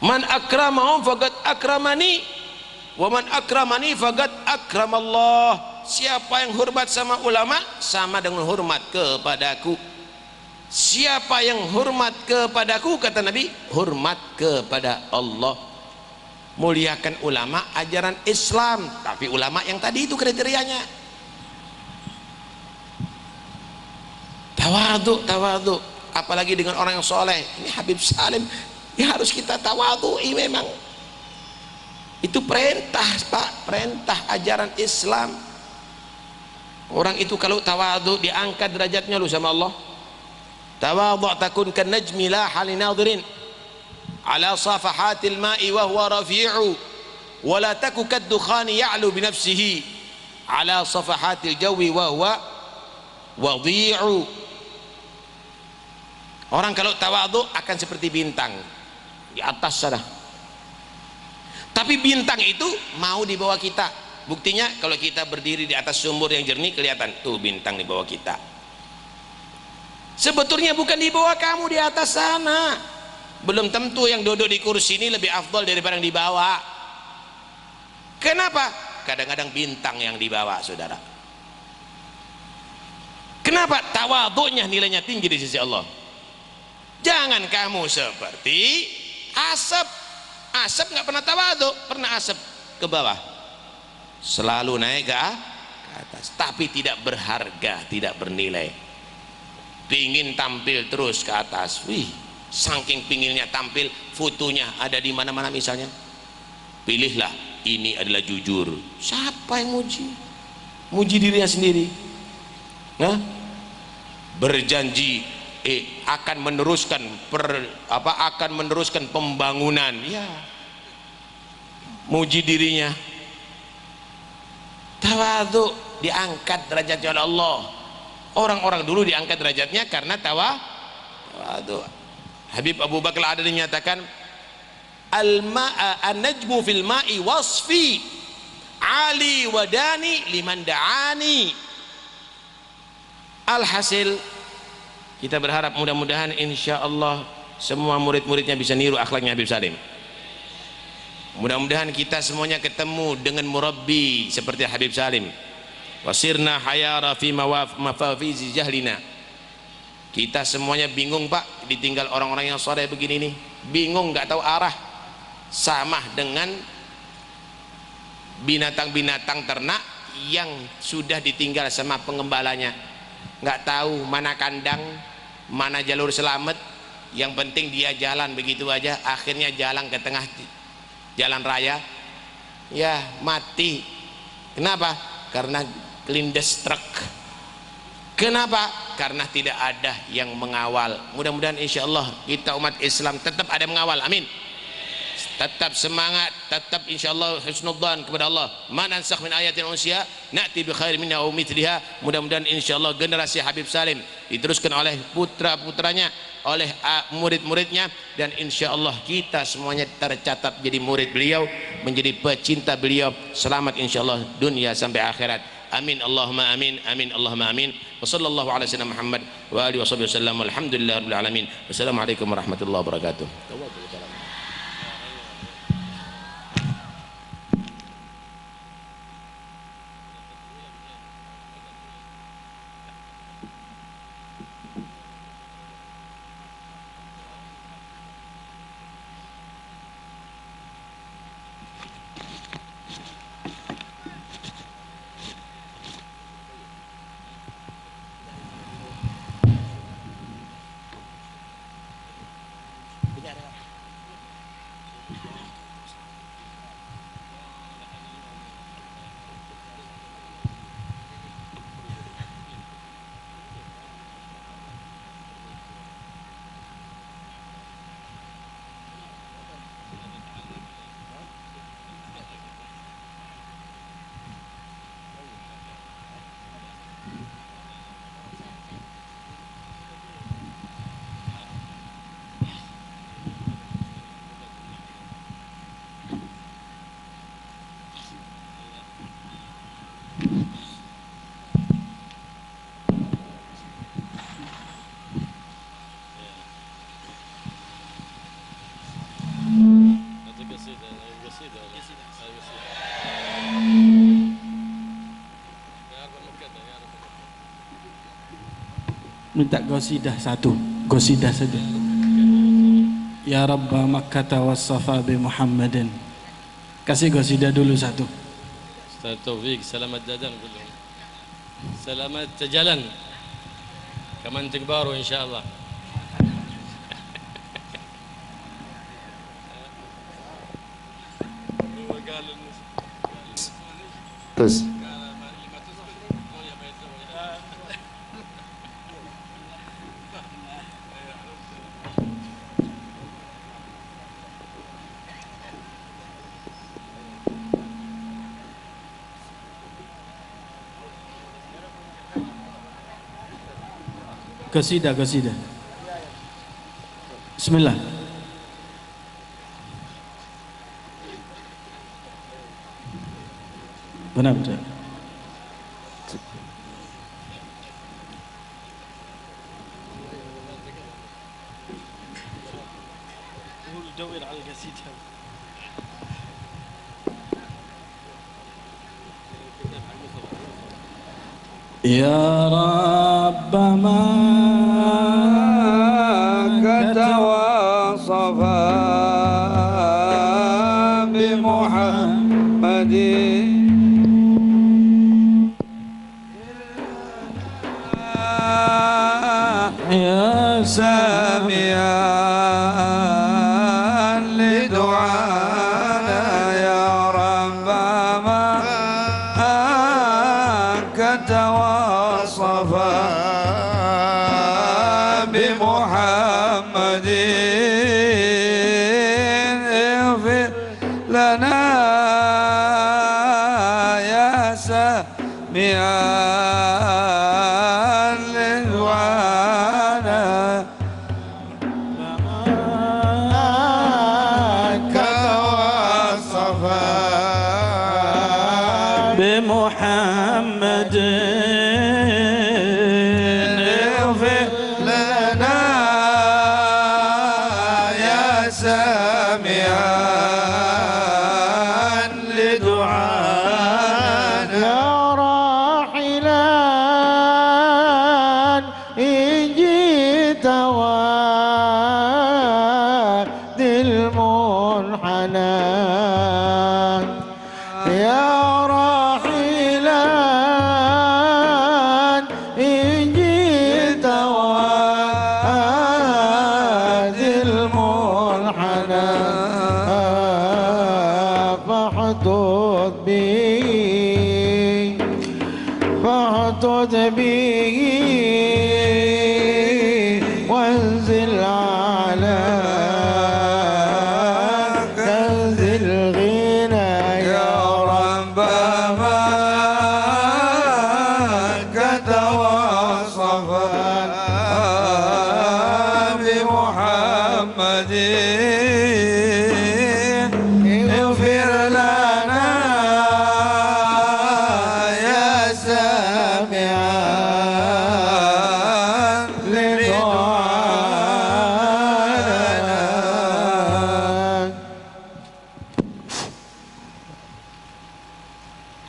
Man akramahum faqad akramani wa man akramani faqad akramallah. Siapa yang hormat sama ulama sama dengan hormat kepadaku. Siapa yang hormat kepadaku, kata Nabi, hormat kepada Allah. Muliakan ulama, ajaran Islam, tapi ulama yang tadi itu kriterianya. Tawadhu, tawadhu, apalagi dengan orang yang soleh. Ini Habib Salim, ini harus kita tawadhu'i memang. Itu perintah, Pak, perintah ajaran Islam. Orang itu kalau tawadhu diangkat derajatnya lu sama Allah. Tawadhu takun kan najmi la hali nadirin ala safahatil ma'i wa huwa rafi'u wa la taku kad dukhani ya'lu bi nafsihi ala safahatil jawi wa huwa wadhi'u. Orang kalau tawadhu akan seperti bintang di atas sana, tapi bintang itu mau di bawah kita. Buktinya kalau kita berdiri di atas sumur yang jernih, kelihatan tuh bintang di bawah kita. Sebetulnya bukan di bawah kamu, di atas sana. Belum tentu yang duduk di kursi ini lebih afdal daripada yang di bawah. Kenapa? Kadang-kadang bintang yang di bawah, saudara. Kenapa? Tawadhu'nya nilainya tinggi di sisi Allah. Jangan kamu seperti asap. Asap nggak pernah tawadhu, pernah asap ke bawah, selalu naik ke atas, tapi tidak berharga, tidak bernilai. Pingin tampil terus ke atas, wih, saking pinginnya tampil, fotonya ada di mana-mana misalnya. Pilihlah ini adalah jujur. Siapa yang muji? Muji dirinya sendiri. Nah, berjanji akan meneruskan akan meneruskan pembangunan, ya, muji dirinya. Tawadhu, diangkat derajatnya oleh Allah. Orang-orang dulu diangkat derajatnya karena tawadhu. Habib Abu Bakar Al-Adani menyatakan, an-najmu fil ma'i wasfi ali wadani liman da'ani. Alhasil, kita berharap mudah-mudahan insya Allah semua murid-muridnya bisa niru akhlaknya Habib Salim. Mudah-mudahan kita semuanya ketemu dengan murabbi seperti Habib Salim. Wasirna hayara fi mafafizi jahlina Kita semuanya bingung Pak, ditinggal orang-orang yang soleh begini nih, bingung nggak tahu arah. Sama dengan binatang-binatang ternak yang sudah ditinggal sama pengembalanya, nggak tahu mana kandang, mana jalur selamat. Yang penting dia jalan begitu aja, akhirnya jalan ke tengah jalan raya, ya mati. Kenapa? Karena kelindes truk. Kenapa? Karena tidak ada yang mengawal. Mudah-mudahan insya Allah kita umat Islam tetap ada mengawal, amin. Tetap semangat, tetap insyaallah husnudzan kepada Allah. Man ansakh min ayatin unsya na'ti bi khairin minha aw mithliha. Mudah-mudahan insyaallah generasi Habib Salim diteruskan oleh putra-putranya, oleh murid-muridnya, dan insyaallah kita semuanya tercatat jadi murid beliau, menjadi pecinta beliau. Selamat insyaallah dunia sampai akhirat. Amin Allahumma amin, amin Allahumma amin. Wa sallallahu ala sayyidina Muhammad wa alihi wasallam. Alhamdulillahirabbil alamin. Wassalamualaikum warahmatullahi wabarakatuh. Minta gosidah satu, gosidah saja. Ya Rabba Makkah was Safa bi Muhammadin. Kasih gosidah dulu satu. Ustaz Taufik, selamat datang dulu. Selamat jalan. Kaman tikbaru insyaallah. Terus gosidah, gosidah. Bismillah. Benar, benar. Ya Rabb Makkah wa Safa bi Muhammadin ya sami'an li du'ana ya Rabb Makkah wa Safa bi Muhammadin ighfir lana ya sami'an li du'ana بمحمد اغفر لنا يا سامعا لدعانا يا راحلا إن جئت الحنان يا راحلا إن جئت وادي المنحنى فاحدث به وانزل على كنز الغنى يا رب مكة وصفا بمحمد اغفر لنا يا سامعا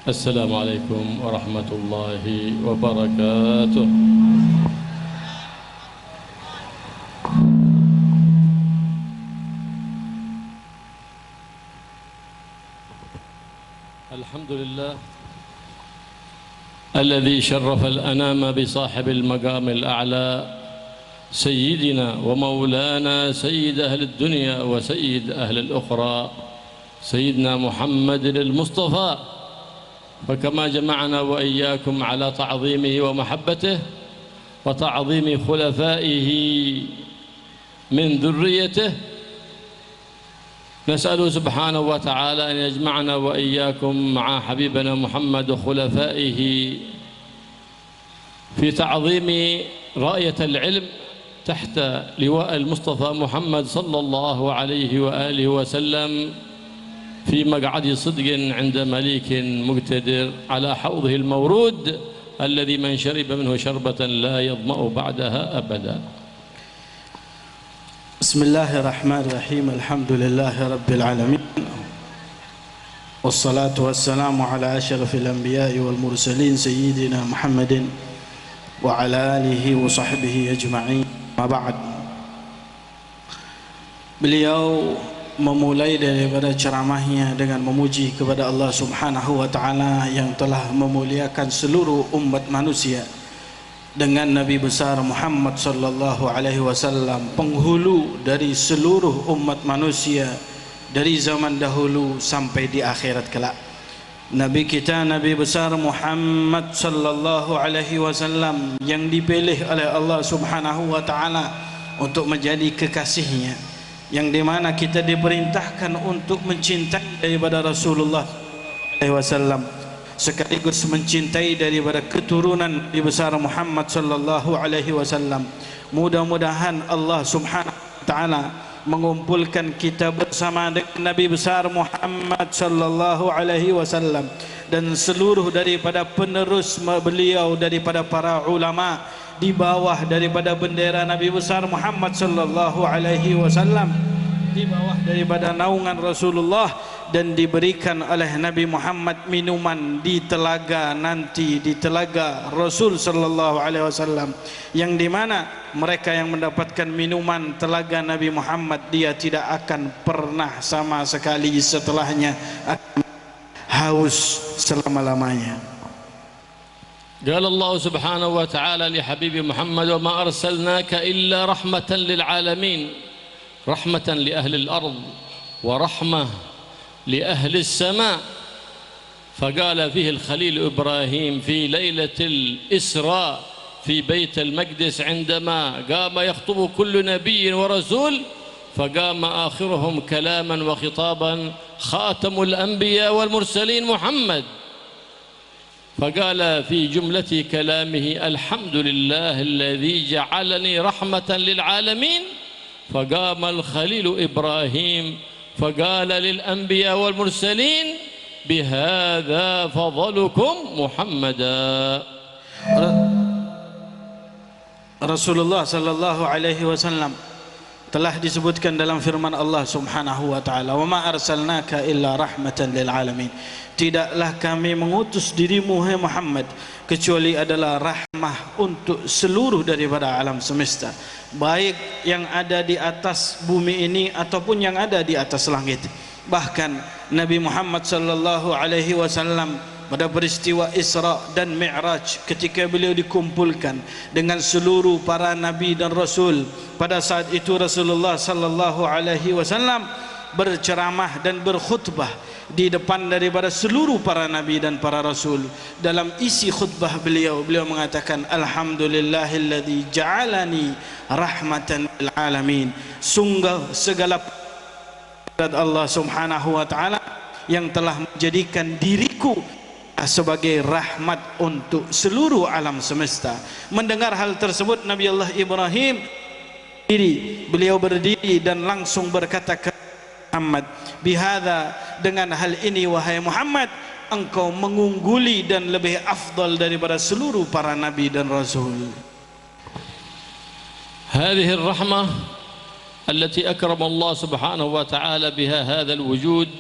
السلام عليكم ورحمة الله وبركاته. الحمد لله الذي شرف الأنام بصاحب المقام الأعلى سيدنا ومولانا سيد أهل الدنيا وسيد أهل الأخرى سيدنا محمد المصطفى. فكما جمعنا وإياكم على تعظيمه ومحبته وتعظيم خلفائه من ذريته، نسأله سبحانه وتعالى أن يجمعنا وإياكم مع حبيبنا محمد وخلفائه في تعظيم راية العلم تحت لواء المصطفى محمد صلى الله عليه وآله وسلم في مقعد صدق عند مليك مقتدر على حوضه المورود الذي من شرب منه شربة لا يظمأ بعدها أبدا. بسم الله الرحمن الرحيم. الحمد لله رب العالمين، والصلاة والسلام على أشرف الأنبياء والمرسلين سيدنا محمد وعلى آله وصحبه أجمعين. ما بعد، beliau memulai daripada ceramahnya dengan memuji kepada Allah Subhanahu wa taala yang telah memuliakan seluruh umat manusia dengan Nabi besar Muhammad sallallahu alaihi wasallam, penghulu dari seluruh umat manusia dari zaman dahulu sampai di akhirat kelak. Nabi kita, Nabi besar Muhammad sallallahu alaihi wasallam yang dipilih oleh Allah Subhanahu wa taala untuk menjadi kekasihnya, yang dimana kita diperintahkan untuk mencintai daripada Rasulullah SAW, sekaligus mencintai daripada keturunan Nabi besar Muhammad sallallahu alaihi wasallam. Mudah-mudahan Allah Subhanahu wa taala mengumpulkan kita bersama dengan Nabi besar Muhammad sallallahu alaihi wasallam dan seluruh daripada penerus beliau daripada para ulama di bawah daripada bendera Nabi besar Muhammad sallallahu alaihi wasallam, di bawah daripada naungan Rasulullah, dan diberikan oleh Nabi Muhammad minuman di telaga nanti, di telaga Rasul sallallahu alaihi wasallam, yang dimana mereka yang mendapatkan minuman telaga Nabi Muhammad dia tidak akan pernah sama sekali setelahnya akan haus selama-lamanya. قال الله سبحانه وتعالى لحبيب محمد وما أرسلناك إلا رحمة للعالمين، رحمة لأهل الأرض ورحمة لأهل السماء. فقال فيه الخليل إبراهيم في ليلة الإسراء في بيت المقدس عندما قام يخطب كل نبي ورسول، فقام آخرهم كلاما وخطابا خاتم الأنبياء والمرسلين محمد، فقال في جملة كلامه الحمد لله الذي جعلني رحمة للعالمين. فقام الخليل إبراهيم فقال للأنبياء والمرسلين بهذا فضلكم محمدا. Rasulullah sallallahu alaihi wasallam telah disebutkan dalam firman Allah Subhanahu wa taala, "Wa ma arsalnaka illa rahmatan lil alamin." Tidaklah kami mengutus dirimu hai Muhammad kecuali adalah rahmah untuk seluruh daripada alam semesta, baik yang ada di atas bumi ini ataupun yang ada di atas langit. Bahkan Nabi Muhammad sallallahu alaihi wasallam pada peristiwa Isra dan Mi'raj, ketika beliau dikumpulkan dengan seluruh para nabi dan rasul, pada saat itu Rasulullah sallallahu alaihi wasallam berceramah dan berkhutbah di depan daripada seluruh para nabi dan para rasul. Dalam isi khutbah beliau mengatakan, alhamdulillahilladzi ja'alani rahmatan lil alamin. Sungguh segala Allah subhanahu wa ta'ala yang telah menjadikan diriku sebagai rahmat untuk seluruh alam semesta. Mendengar hal tersebut, Nabi Allah Ibrahim beliau berdiri dan langsung berkata ke Muhammad, bihadza, dengan hal ini wahai Muhammad, engkau mengungguli dan lebih afdal daripada seluruh para nabi dan rasul. هذه الرحمة التي أكرم الله سبحانه وتعالى بها هذا الوجود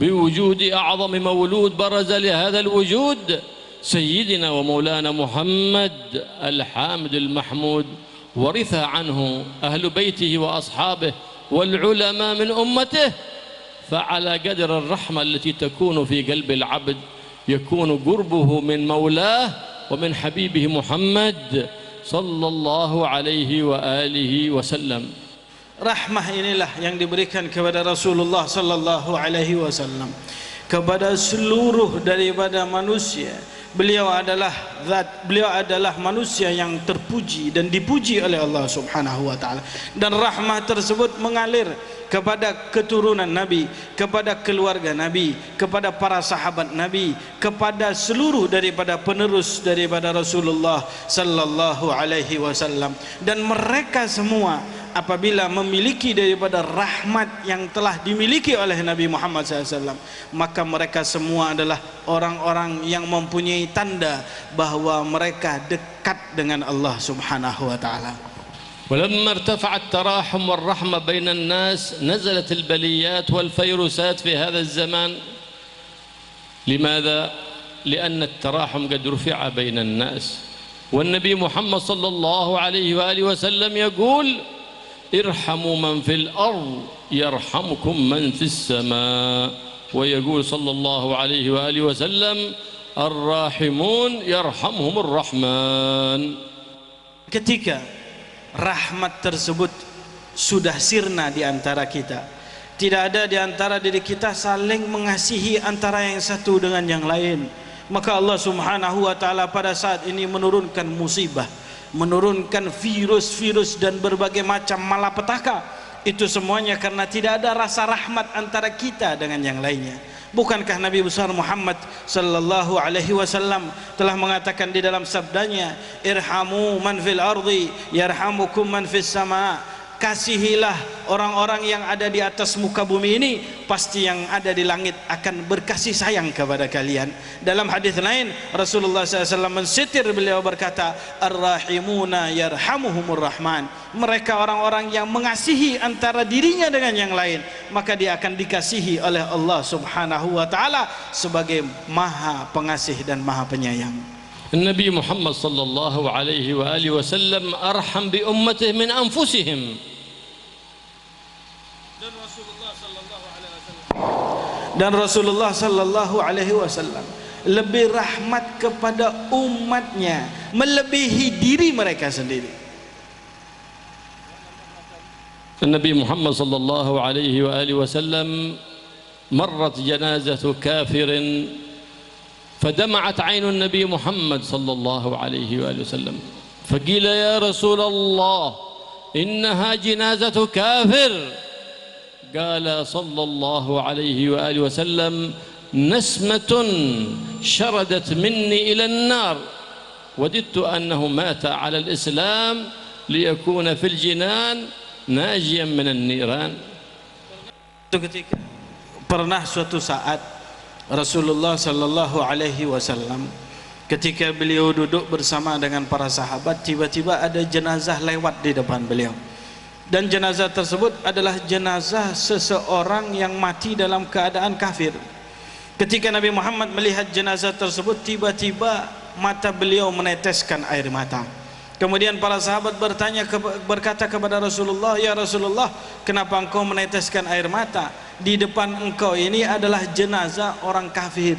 بوجود أعظم مولود برز لهذا الوجود، سيدنا ومولانا محمد الحامد المحمود، ورث عنه أهل بيته وأصحابه والعلماء من أمته. فعلى قدر الرحمة التي تكون في قلب العبد يكون قربه من مولاه ومن حبيبه محمد صلى الله عليه وآله وسلم. Rahmah inilah yang diberikan kepada Rasulullah sallallahu alaihi wasallam kepada seluruh daripada manusia. Beliau adalah manusia yang terpuji dan dipuji oleh Allah subhanahu wa ta'ala, dan rahmah tersebut mengalir kepada keturunan Nabi, kepada keluarga Nabi, kepada para sahabat Nabi, kepada seluruh daripada penerus daripada Rasulullah sallallahu alaihi wasallam. Dan mereka semua apabila memiliki daripada rahmat yang telah dimiliki oleh Nabi Muhammad SAW, maka mereka semua adalah orang-orang yang mempunyai tanda bahwa mereka dekat dengan Allah subhanahu wa ta'ala. ولما ارتفع التراحم والرحمة بين الناس نزلت البليات والفيروسات في هذا الزمان. لماذا؟ لأن التراحم قد رفع بين الناس، والنبي محمد صلى الله عليه وآله وسلم يقول ارحموا من في الأرض يرحمكم من في السماء، ويقول صلى الله عليه وآله وسلم الراحمون يرحمهم الرحمن. Ketika rahmat tersebut sudah sirna di antara kita, tidak ada di antara diri kita saling mengasihi antara yang satu dengan yang lain, maka Allah subhanahu wa ta'ala pada saat ini menurunkan musibah, menurunkan virus-virus dan berbagai macam malapetaka. Itu semuanya karena tidak ada rasa rahmat antara kita dengan yang lainnya. Bukankah Nabi besar Muhammad sallallahu alaihi wasallam telah mengatakan di dalam sabdanya, irhamu man fil ardi yarhamukum man fis sama. Kasihilah orang-orang yang ada di atas muka bumi ini, pasti yang ada di langit akan berkasih sayang kepada kalian. Dalam hadis lain Rasulullah SAW mensitir, beliau berkata, ar-rahimuna yarhamuhumur rahman. Mereka orang-orang yang mengasihi antara dirinya dengan yang lain, maka dia akan dikasihi oleh Allah subhanahu wa ta'ala sebagai maha pengasih dan maha penyayang. النبي محمد صلى الله عليه وآله وسلم أرحم بأمته من أنفسهم. Dan Rasulullah sallallahu alaihi wasallam lebih rahmat kepada umatnya melebihi diri mereka sendiri. النبي محمد صلى الله عليه وآله وسلم مرت جنازة كافر فدمعت عين النبي محمد صلى الله عليه وآله وسلم، فقيل يا رسول الله إنها جنازة كافر، قال صلى الله عليه وآله وسلم نسمة شردت مني إلى النار، وددت أنه مات على الإسلام ليكون في الجنان ناجيا من النيران. Pernah suatu saat Rasulullah sallallahu alaihi wasallam ketika beliau duduk bersama dengan para sahabat, tiba-tiba ada jenazah lewat di depan beliau, dan jenazah tersebut adalah jenazah seseorang yang mati dalam keadaan kafir. Ketika Nabi Muhammad melihat jenazah tersebut, tiba-tiba mata beliau meneteskan air mata. Kemudian para sahabat berkata kepada Rasulullah, ya Rasulullah, kenapa engkau meneteskan air mata? di depan engkau ini adalah jenazah orang kafir.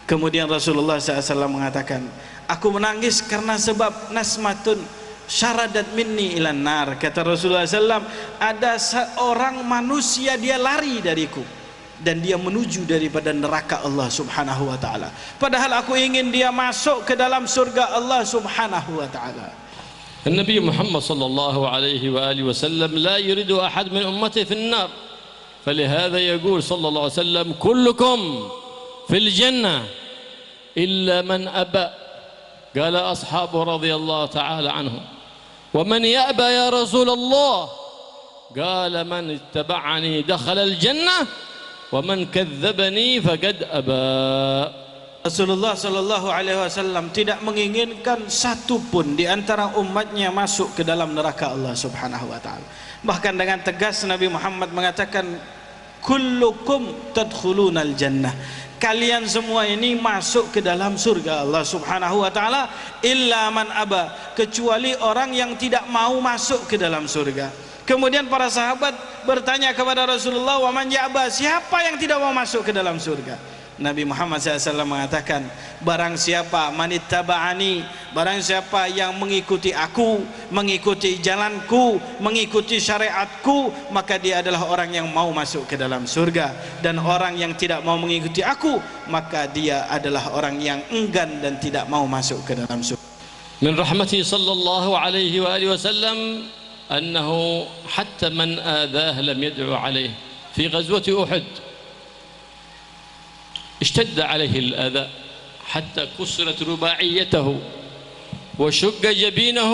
Kemudian Rasulullah SAW mengatakan, aku menangis karena sebab nasmatun syaradat minni ilan nar. Kata Rasulullah SAW, ada seorang manusia dia lari dariku dan dia menuju daripada neraka Allah subhanahu wa ta'ala, padahal aku ingin dia masuk ke dalam surga Allah subhanahu wa ta'ala. النبي محمد صلى الله عليه وآله وسلم لا يريد أحد من أمته في النار، فلهذا يقول صلى الله عليه وسلم كلكم في الجنة إلا من أبى. قال أصحابه رضي الله تعالى عنهم ومن يأبى يا رسول الله؟ قال من اتبعني دخل الجنة ومن كذبني فقد أبى. Rasulullah Shallallahu Alaihi Wasallam tidak menginginkan satu pun di antara umatnya masuk ke dalam neraka Allah Subhanahu Wa Taala. Bahkan dengan tegas Nabi Muhammad mengatakan, kullukum tadkhulunal jannah, kalian semua ini masuk ke dalam surga Allah Subhanahu Wa Taala, illa man aba, kecuali orang yang tidak mau masuk ke dalam surga. Kemudian para sahabat bertanya kepada Rasulullah, wa man ya'ba, siapa yang tidak mau masuk ke dalam surga? Nabi Muhammad SAW mengatakan, barang siapa manittaba'ani, barang siapa yang mengikuti aku, mengikuti jalanku, mengikuti syariatku, maka dia adalah orang yang mau masuk ke dalam surga. Dan orang yang tidak mau mengikuti aku, maka dia adalah orang yang enggan dan tidak mau masuk ke dalam surga. من رحمته صلى الله عليه وآله وسلم أنه حتى من آذاه لم يدعو عليه. في غزوة أحد اشتد عليه الأذى حتى كسرت رباعيته وشق جبينه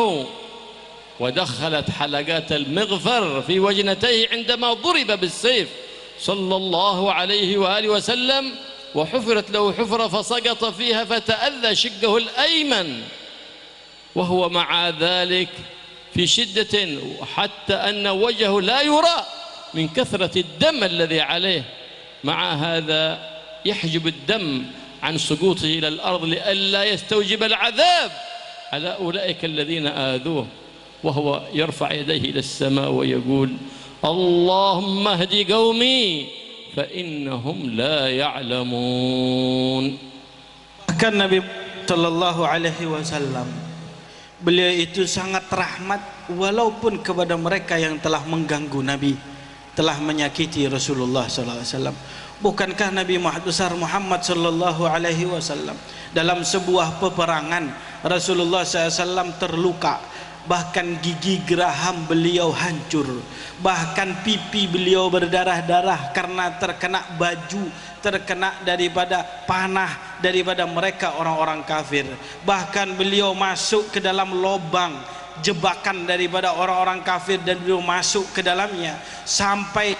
ودخلت حلقات المغفر في وجنتيه عندما ضرب بالسيف صلى الله عليه وآله وسلم، وحفرت له حفرة فسقط فيها فتأذى شقه الأيمن وهو مع ذلك في شدة حتى أن وجهه لا يرى من كثرة الدم الذي عليه. مع هذا يحجب الدم عن سقوطه إلى الأرض لئلا يستوجب العذاب على أولئك الذين آذوه، وهو يرفع يديه إلى السماء ويقول اللهم اهد قومي فإنهم لا يعلمون. Bahkan Nabi Sallallahu Alaihi Wasallam, beliau itu sangat rahmat walaupun kepada mereka yang telah mengganggu Nabi, telah menyakiti Rasulullah Sallallahu Alaihi Wasallam. Bukankah Nabi besar Muhammad Sallallahu Alaihi Wasallam dalam sebuah peperangan Rasulullah SAW terluka, bahkan gigi geraham beliau hancur, bahkan pipi beliau berdarah-darah karena terkena baju, terkena daripada panah daripada mereka orang-orang kafir. Bahkan beliau masuk ke dalam lubang jebakan daripada orang-orang kafir dan beliau masuk ke dalamnya sampai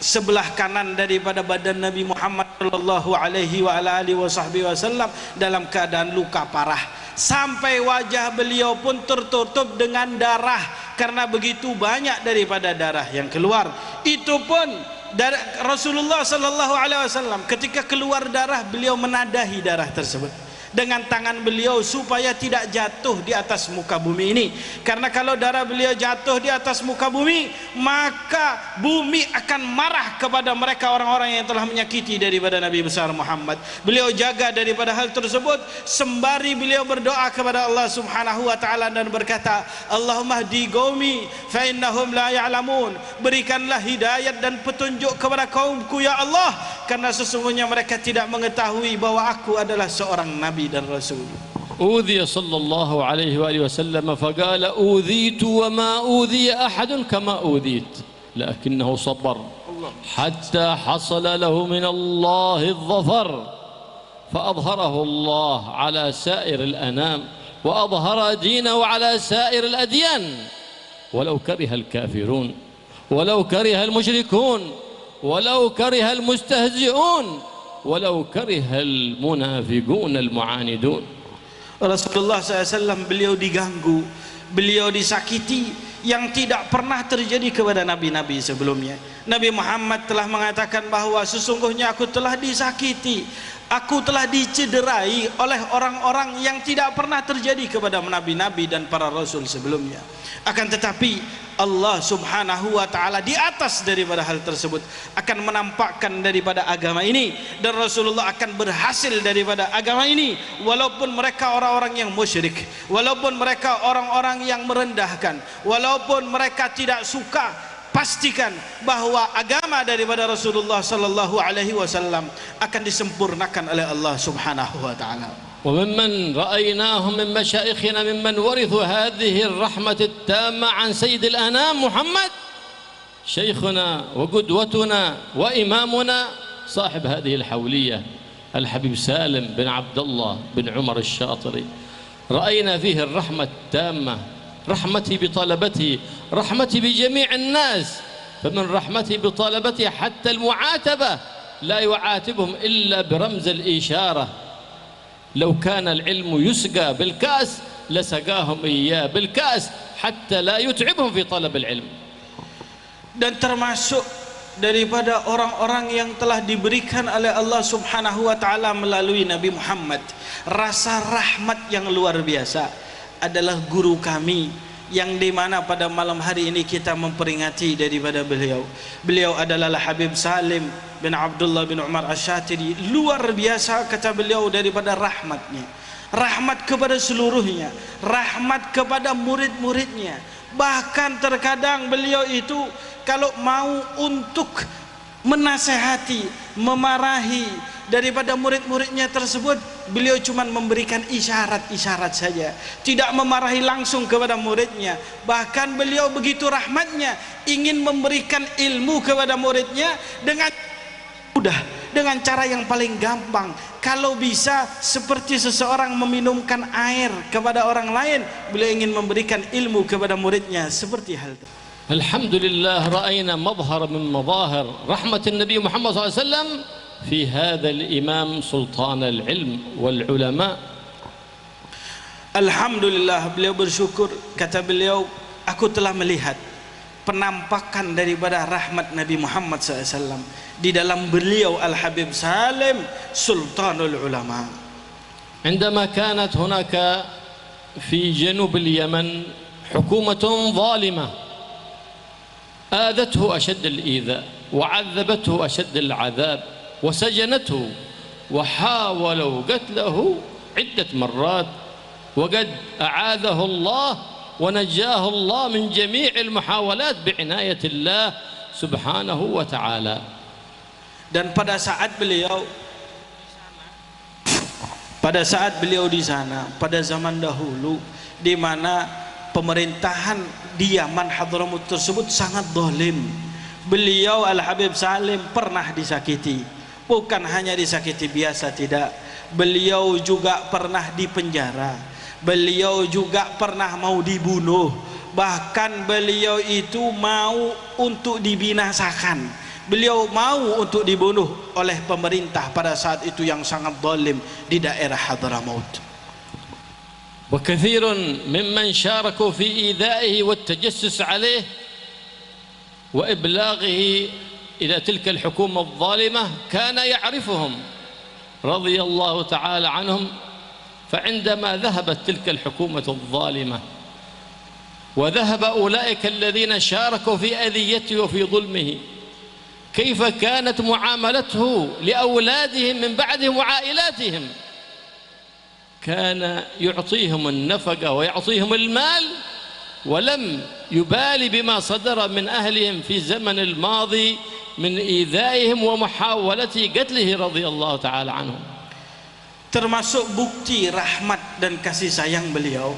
sebelah kanan daripada badan Nabi Muhammad sallallahu alaihi wasallam dalam keadaan luka parah, sampai wajah beliau pun tertutup dengan darah karena begitu banyak daripada darah yang keluar. Itu pun Rasulullah sallallahu alaihi wasallam ketika keluar darah, beliau menadahi darah tersebut dengan tangan beliau supaya tidak jatuh di atas muka bumi ini, karena kalau darah beliau jatuh di atas muka bumi, maka bumi akan marah kepada mereka orang-orang yang telah menyakiti daripada Nabi besar Muhammad. Beliau jaga daripada hal tersebut sembari beliau berdoa kepada Allah Subhanahu wa taala dan berkata, Allahumma hdi qaumi fa innahum la ya'lamun, berikanlah hidayat dan petunjuk kepada kaumku ya Allah, karena sesungguhnya mereka tidak mengetahui bahwa aku adalah seorang nabi dan rasul. أوذي صلى الله عليه وآله وسلم فقال أوذيت وما أوذي أحد كما أوذيت لكنه صبر حتى حصل له من الله الظفر فأظهره الله على سائر الأنام وأظهر دينه على سائر الأديان ولو كره الكافرون ولو كره المشركون ولو كره المستهزئون ولو كره المنافقون المعاندون. Rasulullah SAW beliau diganggu, beliau disakiti yang tidak pernah terjadi kepada nabi-nabi sebelumnya. Nabi Muhammad telah mengatakan bahwa sesungguhnya aku telah disakiti, aku telah dicederai oleh orang-orang yang tidak pernah terjadi kepada nabi-nabi dan para rasul sebelumnya. Akan tetapi Allah subhanahu wa ta'ala di atas daripada hal tersebut, akan menampakkan daripada agama ini, dan Rasulullah akan berhasil daripada agama ini walaupun mereka orang-orang yang musyrik, walaupun mereka orang-orang yang merendahkan, walaupun mereka tidak suka. Pastikan bahwa agama daripada Rasulullah sallallahu alaihi wasallam akan disempurnakan oleh Allah subhanahu wa ta'ala. وممن رأيناهم من مشايخنا ممن ورثوا هذه الرحمة التامة عن سيد الأنام محمد شيخنا وقدوتنا وإمامنا صاحب هذه الحولية الحبيب سالم بن عبد الله بن عمر الشاطري. رأينا فيه الرحمة التامة، رحمتي بطلبته، رحمتي بجميع الناس، فمن رحمتي بطلبته حتى المعاتبة لا يعاتبهم إلا برمز الإشارة. لو كان العلم يسقى بالكأس لسقاهم إياه بالكأس حتى لا يتعبهم في طلب العلم. Dan termasuk daripada orang-orang yang telah diberikan oleh Allah subhanahu wa ta'ala melalui Nabi Muhammad rasa rahmat yang luar biasa adalah guru kami, yang dimana pada malam hari ini kita memperingati daripada beliau. Beliau adalah Habib Salim bin Abdullah bin Umar Asy-Syatiri. Luar biasa kata beliau daripada rahmatnya, rahmat kepada seluruhnya, rahmat kepada murid-muridnya. Bahkan terkadang beliau itu kalau mau untuk menasehati, memarahi daripada murid-muridnya tersebut, beliau cuma memberikan isyarat-isyarat saja, tidak memarahi langsung kepada muridnya. Bahkan beliau begitu rahmatnya ingin memberikan ilmu kepada muridnya dengan mudah, dengan cara yang paling gampang. Kalau bisa seperti seseorang meminumkan air kepada orang lain, beliau ingin memberikan ilmu kepada muridnya seperti hal itu. Alhamdulillah رأينا مظهر من مظاهر رحمة النبي محمد صلى الله عليه وسلم في هذا الإمام سلطان العلم والعلماء. Alhamdulillah, beliau bersyukur, kata beliau, aku telah melihat penampakan daripada rahmat Nabi Muhammad SAW di dalam beliau Al-Habib Salim Sultanul Ulama. عندما كانت هناك في جنوب اليمن حكومة ظالمة آذته أشد الإيذاء وعذبته أشد العذاب وسجنته وحاولوا قتله عدة مرات، وقد أعاذه الله ونجاه الله من جميع المحاولات بعناية الله سبحانه وتعالى. Dan pada saat beliau di sana pada zaman dahulu, di mana pemerintahan di Yaman Hadramut tersebut sangat zalim, beliau Al-Habib Salim pernah disakiti. Bukan hanya disakiti biasa, tidak, beliau juga pernah dipenjara, beliau juga pernah mau dibunuh, bahkan beliau itu mau untuk dibinasakan, beliau mau untuk dibunuh oleh pemerintah pada saat itu yang sangat zalim di daerah Hadramut. وكثير ممن شاركوا في إيذائه والتجسس عليه وإبلاغه إلى تلك الحكومة الظالمة كان يعرفهم رضي الله تعالى عنهم. فعندما ذهبت تلك الحكومة الظالمة وذهب أولئك الذين شاركوا في أذيته وفي ظلمه، كيف كانت معاملته لأولادهم من بعدهم وعائلاتهم؟ كان يعطيهم النفقة ويعطيهم المال ولم يبالي بما صدر من أهلهم في زمن الماضي من إيذائهم ومحاولة قتله رضي الله تعالى عنهم. Termasuk bukti rahmat dan kasih sayang beliau,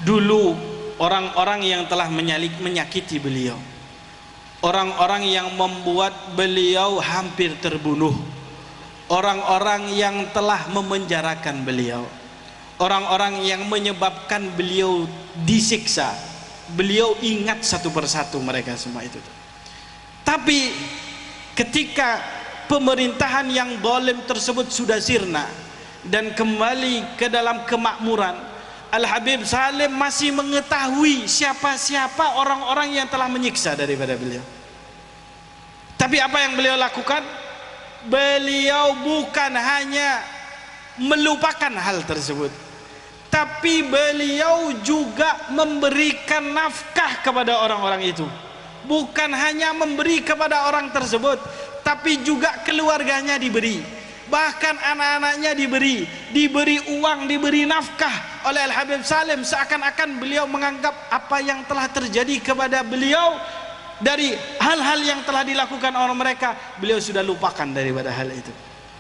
dulu orang-orang yang telah menyakiti beliau, orang-orang yang membuat beliau hampir terbunuh, orang-orang yang telah memenjarakan beliau, orang-orang yang menyebabkan beliau disiksa, beliau ingat satu persatu mereka semua itu. Tapi ketika pemerintahan yang zalim tersebut sudah sirna dan kembali ke dalam kemakmuran, Al-Habib Salim masih mengetahui siapa-siapa orang-orang yang telah menyiksa daripada beliau. Tapi apa yang beliau lakukan? Beliau bukan hanya melupakan hal tersebut, tapi beliau juga memberikan nafkah kepada orang-orang itu. Bukan hanya memberi kepada orang tersebut, tapi juga keluarganya diberi, bahkan anak-anaknya diberi uang, diberi nafkah oleh Al-Habib Salim, seakan-akan beliau menganggap apa yang telah terjadi kepada beliau dari hal-hal yang telah dilakukan orang mereka, beliau sudah lupakan daripada hal itu.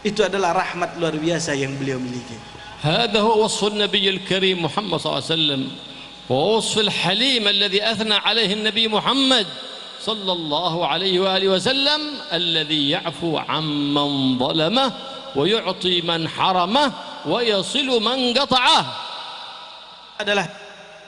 Itu adalah rahmat luar biasa yang beliau miliki. هذا هو وصف النبي الكريم محمد صلى الله عليه وسلم، ووصف الحليم الذي أثنى عليه النبي محمد صلى الله عليه وآله وسلم، الذي يعفو عمن ظلمه ويعطي من حرمه ويصل من قطعه. Adalah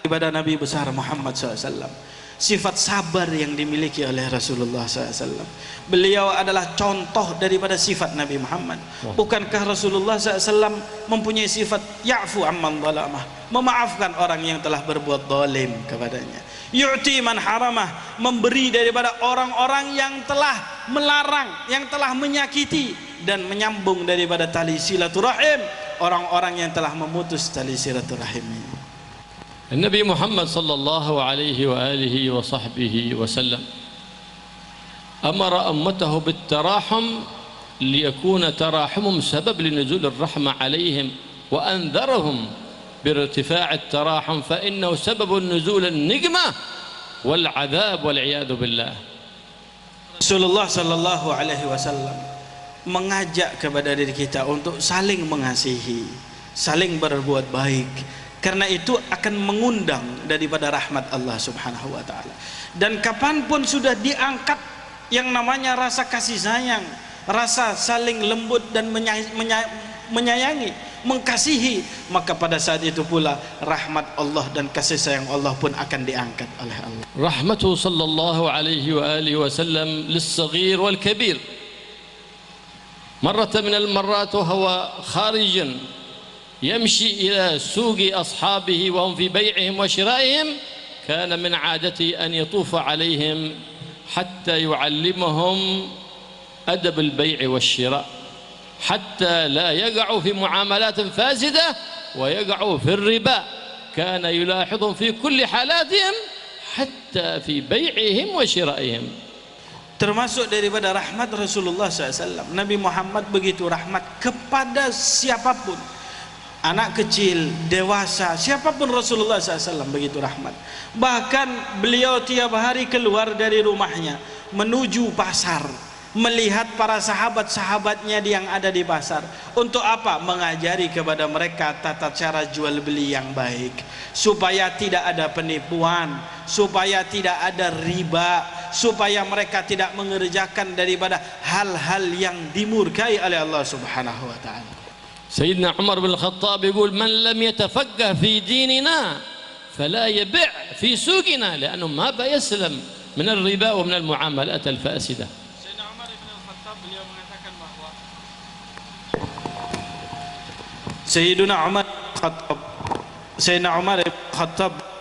ibadah Nabi besar Muhammad SAW, sifat sabar yang dimiliki oleh Rasulullah SAW. Beliau adalah contoh daripada sifat Nabi Muhammad. Bukankah Rasulullah SAW mempunyai sifat ya'fu amman zalamah, memaafkan orang yang telah berbuat zalim kepadanya, yu'ti man haramah, memberi daripada orang-orang yang telah melarang, yang telah menyakiti, dan menyambung daripada tali silaturahim orang-orang yang telah memutus tali silaturahim ini. النبي محمد صلى الله عليه وآله وصحبه وسلم أمر أمته بالتراحم ليكون تراحمهم سبب لنزول الرحمة عليهم، وأنذرهم بارتفاع التراحم فإنه سبب النزول النقمة والعذاب والعياذ بالله. Rasulullah sallallahu alaihi wasallam mengajak kepada diri kita untuk saling mengasihi, saling berbuat baik. Karena itu akan mengundang daripada rahmat Allah subhanahu wa ta'ala. Dan kapanpun sudah diangkat yang namanya rasa kasih sayang, rasa saling lembut dan menyayangi, mengasihi, maka pada saat itu pula rahmat Allah dan kasih sayang Allah pun akan diangkat oleh Allah. رحمته صلى الله عليه وآله وسلم للصغير والكبير. مرة من المرات وهو خارج يمشي إلى سوق أصحابه وهم في بيعهم وشرائهم، كان من عادته أن يطوف عليهم حتى يعلمهم أدب البيع والشراء، حتى لا يقعوا في معاملات فاسدة ويقعوا في الربا. كان يلاحظهم في كل حالاتهم حتى في بيعهم وشرائهم. Termasuk daripada rahmat Rasulullah SAW, Nabi Muhammad begitu rahmat kepada siapapun, anak kecil, dewasa, siapapun Rasulullah SAW begitu rahmat. Bahkan beliau tiap hari keluar dari rumahnya menuju pasar, melihat para sahabat-sahabatnya yang ada di pasar. Untuk apa? Mengajari kepada mereka tata cara jual beli yang baik, supaya tidak ada penipuan, supaya tidak ada riba, supaya mereka tidak mengerjakan daripada hal-hal yang dimurkai oleh Allah Subhanahu wa taala. سيدنا عمر بن الخطاب يقول: من لم يتفقه في ديننا فلا يبيع في سوقنا، لأنه ما بيسلم من الربا ومن المعاملات الفاسدة. Sayyidina Umar bin Al-Khattab beliau mengatakan bahwa Sayyidina Umar bin Al-Khattab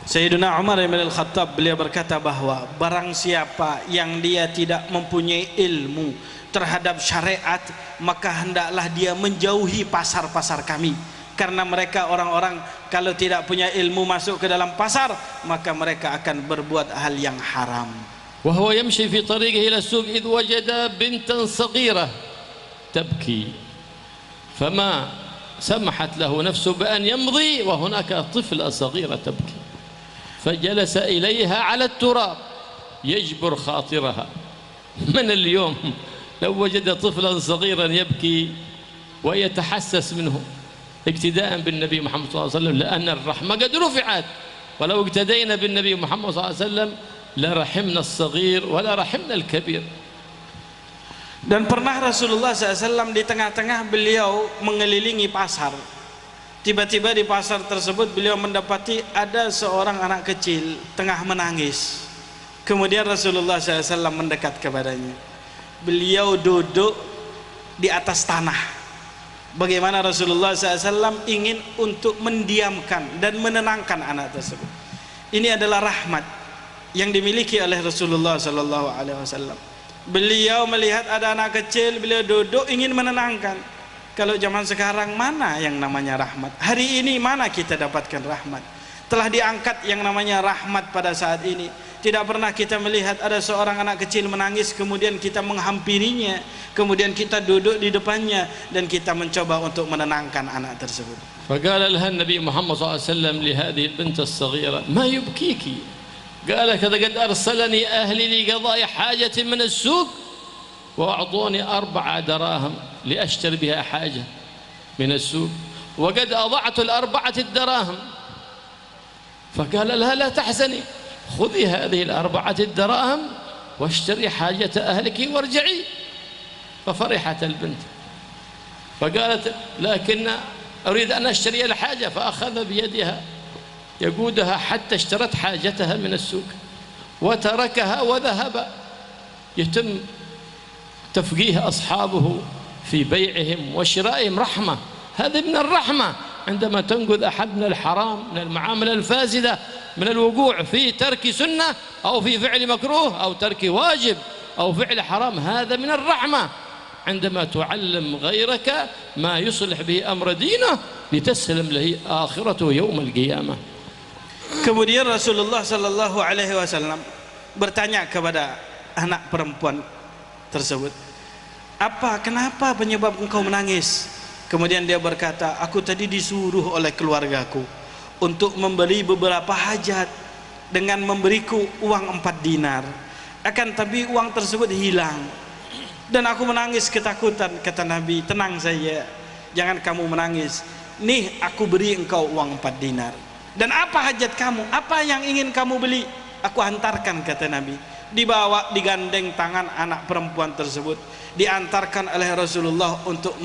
Sayyidina Umar bin Al-Khattab beliau berkata bahwa barang siapa yang dia tidak mempunyai ilmu terhadap syariat, maka hendaklah dia menjauhi pasar-pasar kami, karena mereka orang-orang kalau tidak punya ilmu masuk ke dalam pasar, maka mereka akan berbuat hal yang haram. وهو يمشي في طريقه إلى السوق إذ وجد بنتا صغيرة تبكي، فما سمحت له نفسه بأن يمضي وهناك طفلة صغيرة تبكي، فجلس إليها على التراب يجبر خاطرها. من اليوم لو وجد طفلا صغيرا يبكي ويتحسس منه اقتداء بالنبي محمد صلى الله عليه وسلم، لأن الرحمة قد رفعت، ولو اقتدينا بالنبي محمد صلى الله عليه وسلم لرحمنا الصغير ولا رحمنا الكبير. Dan pernah Rasulullah SAW di tengah-tengah beliau mengelilingi pasar. Tiba-tiba di pasar tersebut beliau mendapati ada seorang anak kecil tengah menangis. Kemudian Rasulullah SAW mendekat kepadanya. Beliau duduk di atas tanah. Bagaimana Rasulullah SAW ingin untuk mendiamkan dan menenangkan anak tersebut. Ini adalah rahmat yang dimiliki oleh Rasulullah SAW. Beliau melihat ada anak kecil, beliau duduk ingin menenangkan. Kalau zaman sekarang mana yang namanya rahmat? Hari ini mana kita dapatkan rahmat? Telah diangkat yang namanya rahmat pada saat ini. Tidak pernah kita melihat ada seorang anak kecil menangis kemudian kita menghampirinya, kemudian kita duduk di depannya dan kita mencoba untuk menenangkan anak tersebut. فقال لها النبي محمد صلى الله عليه وسلم لهذه البنت الصغيرة ما يبكيك؟ قال كذا قد أرسلني أهلي لقضاء حاجة من السوق وأعطوني 4 دراهم لأشتري بها حاجة من السوق وقد أضعت 4 الدراهم. فقال لها لا تحزني خذي هذه 4 الدراهم واشتري حاجة أهلك وارجعي. ففرحت البنت فقالت لكن أريد أن أشتري الحاجة، فأخذ بيدها يقودها حتى اشترت حاجتها من السوق وتركها وذهب. يتم تفقيه أصحابه في بيعهم وشرائهم رحمة. هذه من الرحمة عندما تنقذ أحد من الحرام، من المعاملة الفاسدة، من الوقوع في ترك سنة أو في فعل مكروه أو ترك واجب أو فعل حرام. هذا من الرحمة عندما تعلم غيرك ما يصلح به أمر دينه لتسلم له آخرته يوم القيامة. Kemudian Rasulullah Sallallahu Alaihi Wasallam bertanya kepada anak perempuan tersebut, kenapa penyebab engkau menangis? Kemudian dia berkata, aku tadi disuruh oleh keluargaku untuk membeli beberapa hajat dengan memberiku uang 4 dinar. Akan tapi uang tersebut hilang dan aku menangis ketakutan. Kata Nabi, tenang saja, jangan kamu menangis. Nih aku beri engkau uang 4 dinar. Dan apa hajat kamu? Apa yang ingin kamu beli? Aku hantarkan, kata Nabi. Dibawa, digandeng tangan anak perempuan tersebut, diantarkan oleh Rasulullah untuk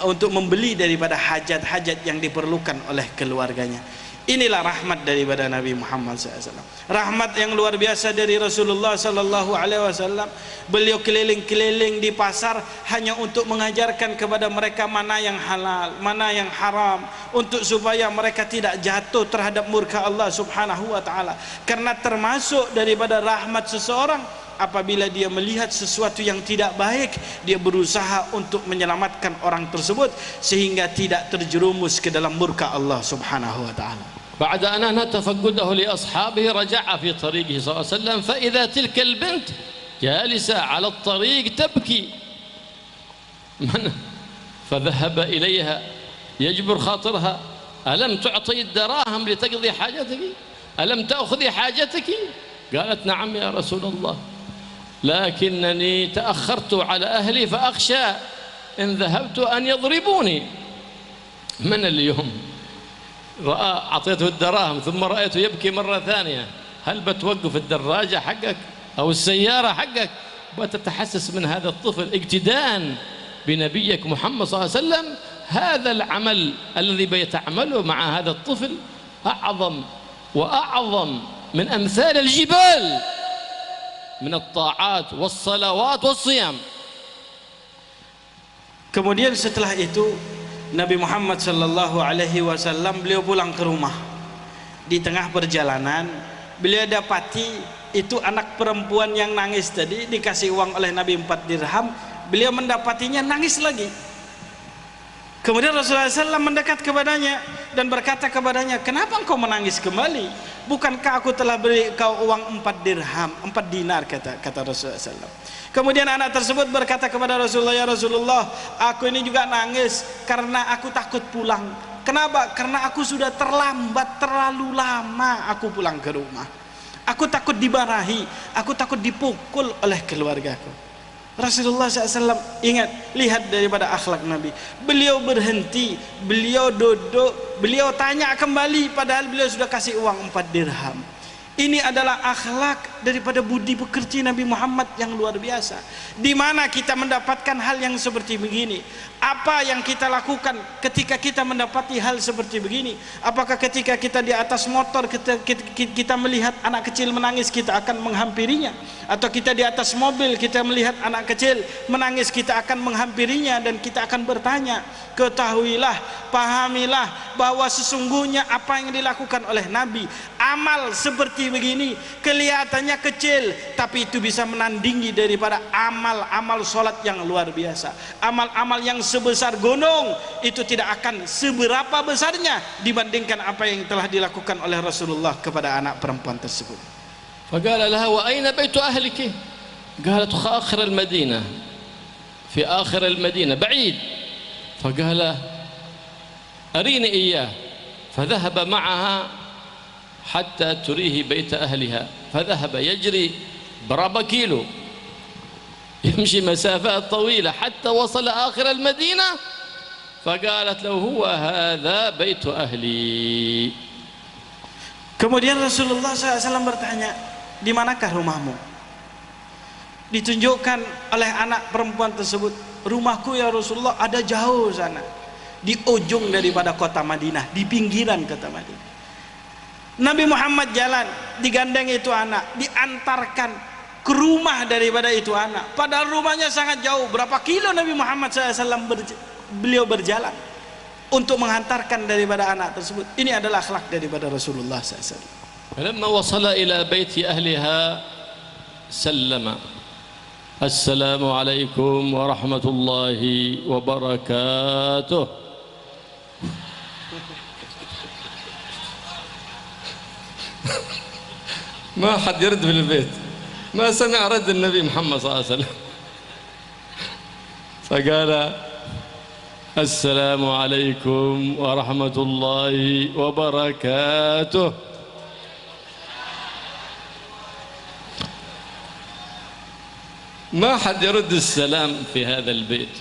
untuk membeli daripada hajat-hajat yang diperlukan oleh keluarganya. Inilah rahmat daripada Nabi Muhammad SAW. Rahmat yang luar biasa dari Rasulullah SAW. Beliau keliling-keliling di pasar hanya untuk mengajarkan kepada mereka mana yang halal, mana yang haram, untuk supaya mereka tidak jatuh terhadap murka Allah Subhanahu wa taala. Karena termasuk daripada rahmat seseorang, apabila dia melihat sesuatu yang tidak baik, dia berusaha untuk menyelamatkan orang tersebut sehingga tidak terjerumus ke dalam murka Allah Subhanahu wa taala. بعد أن أنهى تفقده لأصحابه رجع في طريقه صلى الله عليه وسلم فإذا تلك البنت جالسة على الطريق تبكي. فذهب إليها يجبر خاطرها، ألم تعطي الدراهم لتقضي حاجتك؟ ألم تأخذي حاجتك؟ قالت نعم يا رسول الله، لكنني تأخرت على أهلي فأخشى إن ذهبت أن يضربوني. من اليوم رأى أعطيته الدراهم ثم رأيته يبكي مرة ثانية، هل بتوقف الدراجة حقك أو السيارة حقك؟ بتتحسس من هذا الطفل اقتداء بنبيك محمد صلى الله عليه وسلم. هذا العمل الذي بيتعمله مع هذا الطفل أعظم وأعظم من أمثال الجبال من الطاعات والصلوات والصيام. Kemudian setelah itu Nabi Muhammad Sallallahu Alaihi Wasallam beliau pulang ke rumah. Di tengah perjalanan beliau dapati itu anak perempuan yang nangis tadi dikasih uang oleh Nabi 4 dirham. Beliau mendapatinya nangis lagi. Kemudian Rasulullah SAW mendekat kepadanya dan berkata kepadanya, kenapa engkau menangis kembali? Bukankah aku telah beri kau uang 4 dirham, 4 dinar, kata Rasulullah SAW. Kemudian anak tersebut berkata kepada Rasulullah, ya Rasulullah, aku ini juga nangis karena aku takut pulang. Kenapa? Karena aku sudah terlambat, terlalu lama aku pulang ke rumah. Aku takut dimarahi, aku takut dipukul oleh keluargaku. Rasulullah SAW ingat, lihat daripada akhlak Nabi. Beliau berhenti, beliau duduk, beliau tanya kembali padahal beliau sudah kasih uang 4 dirham. Ini adalah akhlak daripada budi pekerti Nabi Muhammad yang luar biasa. Di mana kita mendapatkan hal yang seperti begini? Apa yang kita lakukan ketika kita mendapati hal seperti begini? Apakah ketika kita di atas motor kita melihat anak kecil menangis kita akan menghampirinya? Atau kita di atas mobil kita melihat anak kecil menangis kita akan menghampirinya dan kita akan bertanya? Ketahuilah, pahamilah bahwa sesungguhnya apa yang dilakukan oleh Nabi amal seperti begini kelihatannya kecil, tapi itu bisa menandingi daripada amal-amal sholat yang luar biasa. Amal-amal yang sebesar gunung itu tidak akan seberapa besarnya dibandingkan apa yang telah dilakukan oleh Rasulullah kepada anak perempuan tersebut. فقال لها وأين بيت أهلك؟ قالت آخر المدينة، في آخر المدينة بعيد. فقال أريني إياه، فذهب معها حتى تريه بيت أهلها، فذهب يجري بربع كيلو، يمشي مسافات طويلة حتى وصل آخر المدينة، فقالت له هو هذا بيت أهلي. Kemudian Rasulullah SAW bertanya, di manakah rumahmu? Ditunjukkan oleh anak perempuan tersebut, rumahku ya Rasulullah ada jauh sana, di ujung daripada kota Madinah, di pinggiran kota Madinah. Nabi Muhammad jalan, digandeng itu anak, diantarkan ke rumah daripada itu anak, padahal rumahnya sangat jauh. Berapa kilo Nabi Muhammad SAW beliau berjalan untuk menghantarkan daripada anak tersebut. Ini adalah akhlak daripada Rasulullah SAW. فلما وصل إلى بيت أهلها سلم: السلام عليكم ورحمة الله وبركاته. ما حد يرد في البيت، ما سمع رد النبي محمد صلى الله عليه وسلم، فقال: السلام عليكم ورحمة الله وبركاته. ما حد يرد السلام في هذا البيت،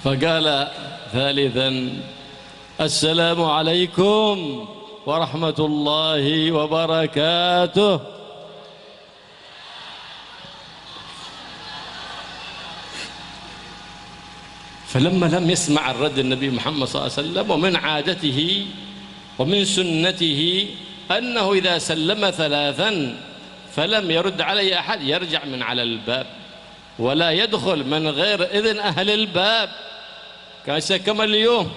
فقال ثالثا: السلام عليكم ورحمة الله وبركاته. فلما لم يسمع الرد النبي محمد صلى الله عليه وسلم، ومن عادته ومن سنته أنه إذا سلم ثلاثا فلم يرد عليه أحد يرجع من على الباب ولا يدخل من غير إذن أهل الباب. كما اليوم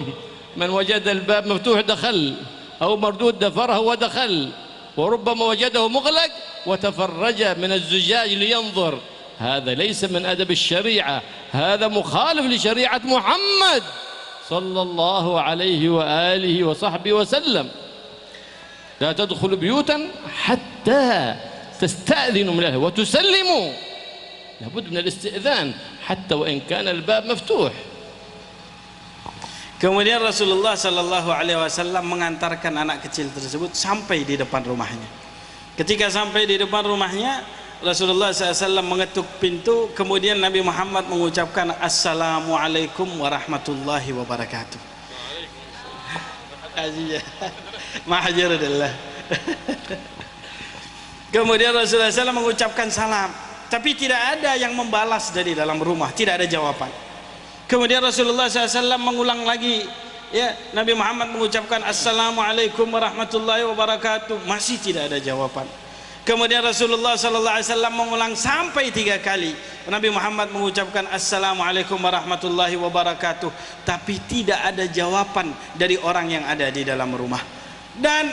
من وجد الباب مفتوح دخل، أو مردود دفره ودخل، وربما وجده مغلق وتفرج من الزجاج لينظر. هذا ليس من أدب الشريعة، هذا مخالف لشريعة محمد صلى الله عليه وآله وصحبه وسلم. لا تدخل بيوتا حتى تستأذنوا من أهله وتسلموا، لابد من الاستئذان حتى وإن كان الباب مفتوح. Kemudian Rasulullah Sallallahu Alaihi Wasallam mengantarkan anak kecil tersebut sampai di depan rumahnya. Ketika sampai di depan rumahnya, Rasulullah SAW mengetuk pintu. Kemudian Nabi Muhammad mengucapkan Assalamualaikum warahmatullahi wabarakatuh. Mahajirullah. Kemudian Rasulullah SAW mengucapkan salam, tapi tidak ada yang membalas dari dalam rumah, tidak ada jawaban. Kemudian Rasulullah SAW mengulang lagi, ya, Nabi Muhammad mengucapkan Assalamualaikum warahmatullahi wabarakatuh, masih tidak ada jawaban. Kemudian Rasulullah SAW mengulang sampai 3 kali. Nabi Muhammad mengucapkan Assalamualaikum warahmatullahi wabarakatuh, tapi tidak ada jawaban dari orang yang ada di dalam rumah. Dan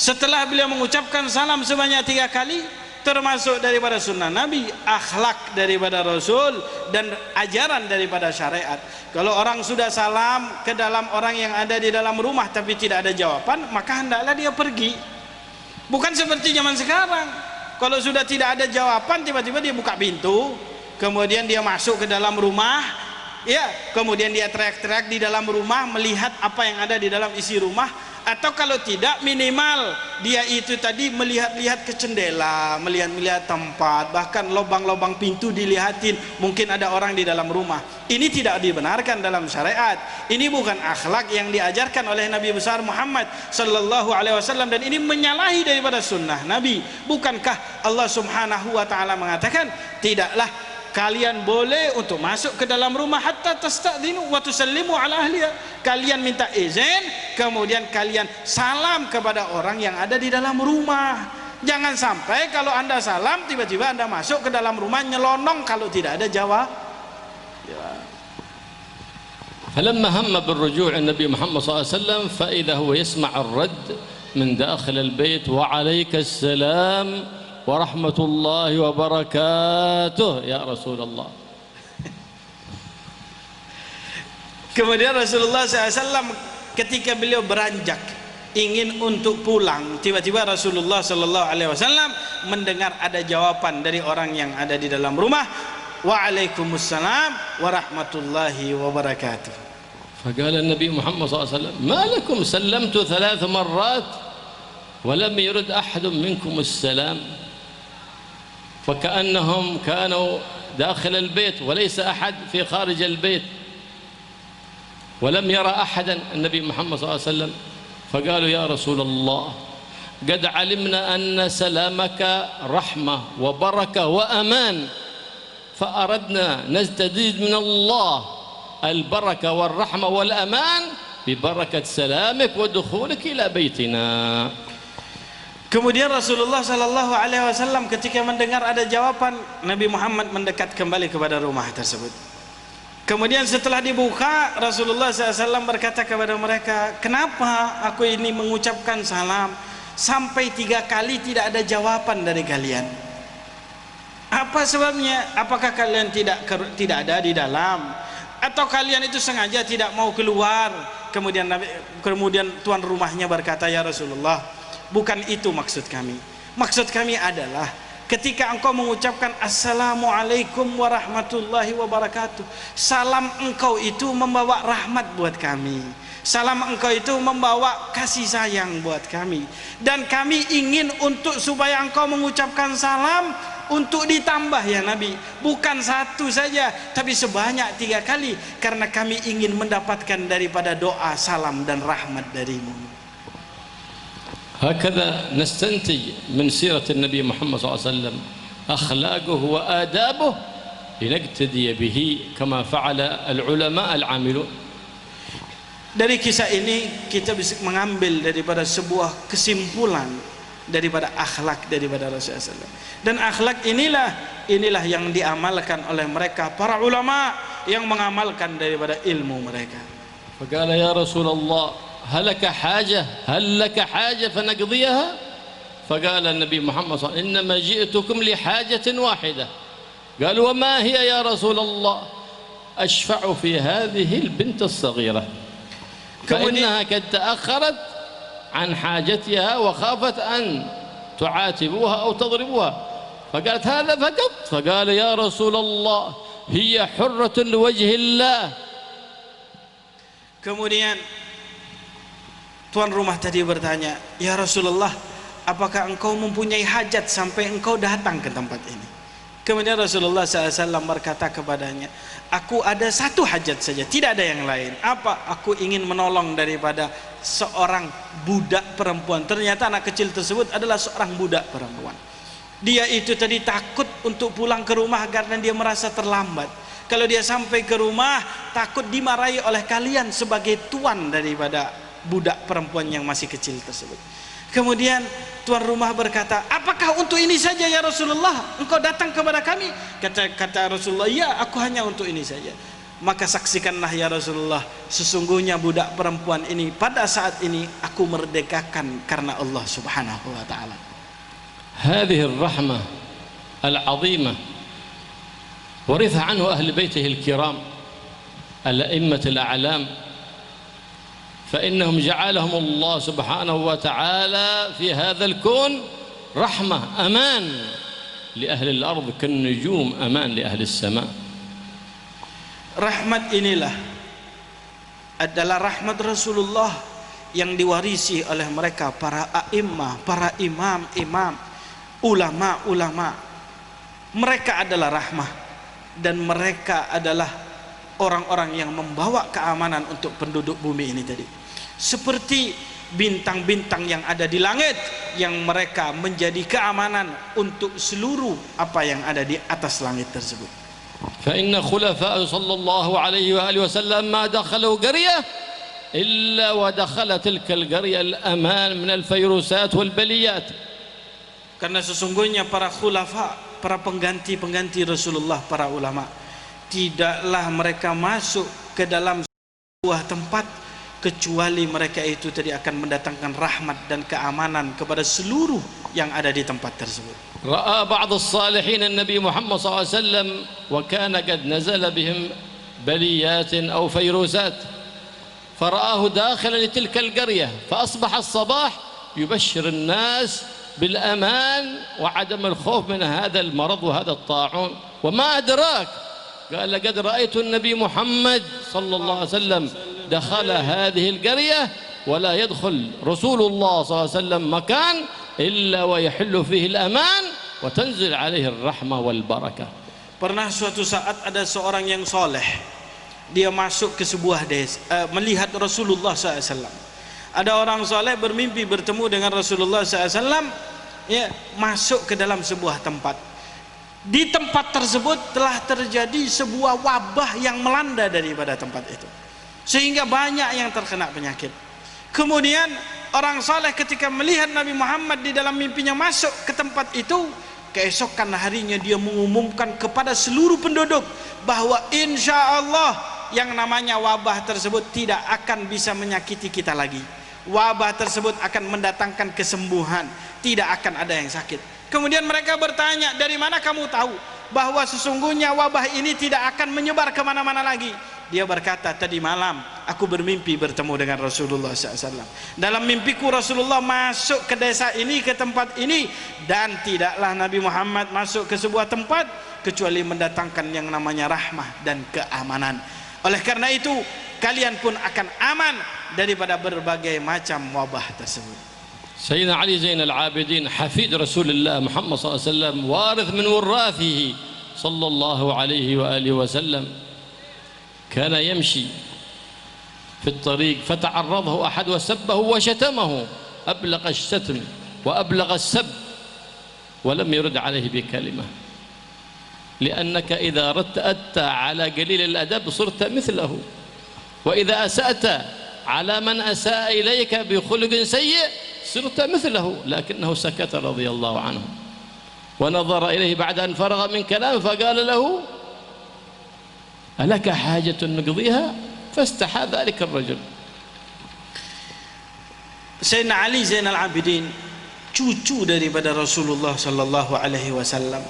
setelah beliau mengucapkan salam sebanyak 3 kali, termasuk daripada sunnah Nabi, akhlak daripada Rasul, dan ajaran daripada syariat. Kalau orang sudah salam ke dalam orang yang ada di dalam rumah tapi tidak ada jawaban, maka hendaklah dia pergi. Bukan seperti zaman sekarang, kalau sudah tidak ada jawaban tiba-tiba dia buka pintu, kemudian dia masuk ke dalam rumah, ya, kemudian dia teriak-teriak di dalam rumah, melihat apa yang ada di dalam isi rumah. Atau kalau tidak, minimal dia itu tadi melihat-lihat ke jendela, melihat-lihat tempat, bahkan lubang-lubang pintu dilihatin, mungkin ada orang di dalam rumah. Ini tidak dibenarkan dalam syariat. Ini bukan akhlak yang diajarkan oleh Nabi besar Muhammad sallallahu alaihi wasallam, dan ini menyalahi daripada sunnah Nabi. Bukankah Allah Subhanahu wa taala mengatakan, tidaklah kalian boleh untuk masuk ke dalam rumah hatta tasta'dzinu wa tusallimu ala ahliha. Kalian minta izin, kemudian kalian salam kepada orang yang ada di dalam rumah. Jangan sampai kalau Anda salam tiba-tiba Anda masuk ke dalam rumah nyelonong kalau tidak ada jawab. فلما هم بالرجوع النبي محمد صلى الله عليه وسلم فإذا هو يسمع الرد من داخل البيت وعليك السلام ورحمة الله وبركاته يا رسول الله. Kemudian Rasulullah SAW ketika beliau beranjak ingin untuk pulang, tiba-tiba Rasulullah SAW mendengar ada jawaban dari orang yang ada di dalam rumah, Waalaikumsalam warahmatullahi wabarakatuh. فقال النبي محمد صلى الله عليه وسلم ما لكم سلمت 3 مرات ولم يرد أحد منكم السلام، وكأنهم كانوا داخل البيت وليس أحد في خارج البيت، ولم يرى أحدا النبي محمد صلى الله عليه وسلم. فقالوا يا رسول الله قد علمنا أن سلامك رحمة وبركة وأمان، فأردنا نستزيد من الله البركة والرحمة والأمان ببركة سلامك ودخولك إلى بيتنا. Kemudian Rasulullah Sallallahu Alaihi Wasallam ketika mendengar ada jawaban, Nabi Muhammad mendekat kembali kepada rumah tersebut. Kemudian setelah dibuka, Rasulullah SAW berkata kepada mereka, kenapa aku ini mengucapkan salam sampai 3 kali tidak ada jawaban dari kalian? Apa sebabnya? Apakah kalian tidak ada di dalam, atau kalian itu sengaja tidak mau keluar? Kemudian tuan rumahnya berkata, ya Rasulullah, bukan itu maksud kami. Maksud kami adalah ketika engkau mengucapkan Assalamualaikum warahmatullahi wabarakatuh, salam engkau itu membawa rahmat buat kami, salam engkau itu membawa kasih sayang buat kami, dan kami ingin untuk supaya engkau mengucapkan salam untuk ditambah ya Nabi, bukan 1 saja tapi sebanyak 3 kali, karena kami ingin mendapatkan daripada doa salam dan rahmat darimu. هكذا نستنتج من سيرة النبي محمد صلى الله عليه وسلم أخلاقه وآدابه لنقتدي به كما فعل العلماء العاملون. Dari kisah ini kita bisa mengambil daripada sebuah kesimpulan daripada akhlak daripada Rasulullah SAW. Dan akhlak inilah yang diamalkan oleh mereka para ulama yang mengamalkan daripada ilmu mereka. فقال يا رسول الله هل لك حاجة فنقضيها؟ فقال النبي محمد صلى الله عليه وسلم إنما جئتكم لحاجة واحدة. قال وما هي يا رسول الله؟ أشفع في هذه البنت الصغيرة فإنها قد تأخرت عن حاجتها وخافت أن تعاتبوها أو تضربوها. فقالت هذا فقط. فقال يا رسول الله هي حرة لوجه الله. Kemudian tuan rumah tadi bertanya, ya Rasulullah, apakah engkau mempunyai hajat sampai engkau datang ke tempat ini? Kemudian Rasulullah SAW berkata kepadanya, aku ada 1 hajat saja, tidak ada yang lain. Apa? Aku ingin menolong daripada seorang budak perempuan. Ternyata anak kecil tersebut adalah seorang budak perempuan. Dia itu tadi takut untuk pulang ke rumah karena dia merasa terlambat. Kalau dia sampai ke rumah, takut dimarahi oleh kalian sebagai tuan daripada budak perempuan yang masih kecil tersebut. Kemudian tuan rumah berkata, apakah untuk ini saja ya Rasulullah engkau datang kepada kami? Kata Rasulullah, ya, aku hanya untuk ini saja. Maka saksikanlah ya Rasulullah, sesungguhnya budak perempuan ini pada saat ini aku merdekakan karena Allah Subhanahu wa taala. هذه الرحمة العظيمة ورث عنه أهل بيته الكرام الأئمة الأعلام، فإنهم جعلهم الله سبحانه وتعالى في هذا الكون رحمة أمان لأهل الأرض كالنجوم أمان لأهل السماء. Rahmat inilah adalah rahmat Rasulullah yang diwarisi oleh mereka para a'immah, para imam, ulama. Mereka adalah rahmah dan mereka adalah orang-orang yang membawa keamanan untuk penduduk bumi ini tadi. Seperti bintang-bintang yang ada di langit yang mereka menjadi keamanan untuk seluruh apa yang ada di atas langit tersebut. فإن خلفاء صلى الله عليه وآله وسلم ما دخلوا قرية إلا ودخل تلك القرية الأمان من الفيروسات والبليات. Karena sesungguhnya para khulafa, para pengganti Rasulullah, para ulama, tidaklah mereka masuk ke dalam sebuah tempat kecuali mereka itu tadi akan mendatangkan rahmat dan keamanan kepada seluruh yang ada di tempat tersebut. رأى بعض الصالحين النبي محمد صلى الله عليه وسلم وكان قد نزل بهم بليات أو فيروسات فرآه داخلا لتلك القرية فأصبح الصباح يبشر الناس بالأمان وعدم الخوف من هذا المرض وهذا الطاعون. وما أدراك قال لقد رأيت النبي محمد صلى الله عليه وسلم دخل هذه القرية ولا يدخل رسول الله صلى الله عليه وسلم مكان إلا ويحل فيه الأمان وتنزل عليه الرحمة والبركة. Pernah suatu saat ada seorang yang soleh, dia masuk ke sebuah desa, melihat Rasulullah SAW. Ada orang soleh bermimpi bertemu dengan Rasulullah SAW, ya, masuk ke dalam sebuah tempat. Di tempat tersebut telah terjadi sebuah wabah yang melanda daripada tempat itu, sehingga banyak yang terkena penyakit. Kemudian orang soleh ketika melihat Nabi Muhammad di dalam mimpinya masuk ke tempat itu, keesokan harinya dia mengumumkan kepada seluruh penduduk bahwa insya Allah yang namanya wabah tersebut tidak akan bisa menyakiti kita lagi. Wabah tersebut akan mendatangkan kesembuhan, tidak akan ada yang sakit. Kemudian mereka bertanya, dari mana kamu tahu bahwa sesungguhnya wabah ini tidak akan menyebar kemana-mana lagi? Dia berkata, tadi malam aku bermimpi bertemu dengan Rasulullah SAW. Dalam mimpiku Rasulullah masuk ke desa ini, ke tempat ini, dan tidaklah Nabi Muhammad masuk ke sebuah tempat kecuali mendatangkan yang namanya rahmah dan keamanan. Oleh karena itu kalian pun akan aman daripada berbagai macam wabah tersebut. سيدنا علي زين العابدين حفيد رسول الله محمد صلى الله عليه وسلم وارث من وراثه صلى الله عليه وآله وسلم كان يمشي في الطريق فتعرضه أحد وسبه وشتمه أبلغ الشتم وأبلغ السب ولم يرد عليه بكلمة لأنك إذا ردت على قليل الأدب صرت مثله وإذا أسأت على من أساء إليك بخلق سيء صرت مثله لكنه سكت رضي الله عنه ونظر إليه بعد أن فرغ من كلامه فقال له ألك حاجة نقضيها فاستحى ذلك الرجل. Sayyidina Ali Zainal Abidin, cucu daripada Rasulullah sallallahu alaihi wasallam.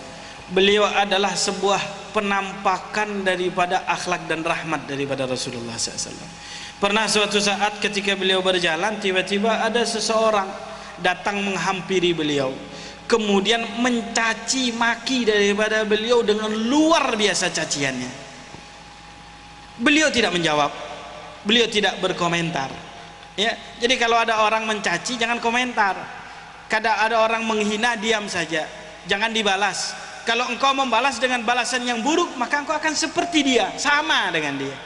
Beliau adalah sebuah penampakan daripada akhlak dan rahmat daripada Rasulullah SAW. Pernah suatu saat ketika beliau berjalan, tiba-tiba ada seseorang datang menghampiri beliau, kemudian mencaci maki daripada beliau dengan luar biasa caciannya. Beliau tidak menjawab, beliau tidak berkomentar, ya. Jadi kalau ada orang mencaci jangan komentar, kadang ada orang menghina diam saja, jangan dibalas. Kalau engkau membalas dengan balasan yang buruk, maka engkau akan seperti dia, sama dengan dia.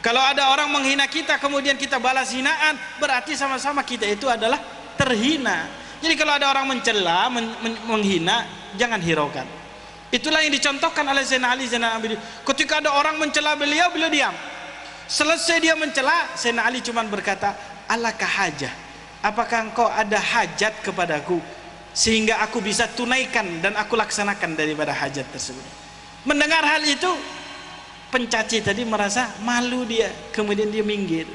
Kalau ada orang menghina kita kemudian kita balas hinaan, berarti sama-sama kita itu adalah terhina. Jadi kalau ada orang mencela, menghina, jangan hiraukan. Itulah yang dicontohkan oleh Sayyidina Ali Zainal Abidin. Ketika ada orang mencela beliau, beliau diam. Selesai dia mencela, Sayyidina Ali cuma berkata, alaka hajah, apakah engkau ada hajat kepadaku sehingga aku bisa tunaikan dan aku laksanakan daripada hajat tersebut. Mendengar hal itu, pencaci tadi merasa malu dia, kemudian dia minggir.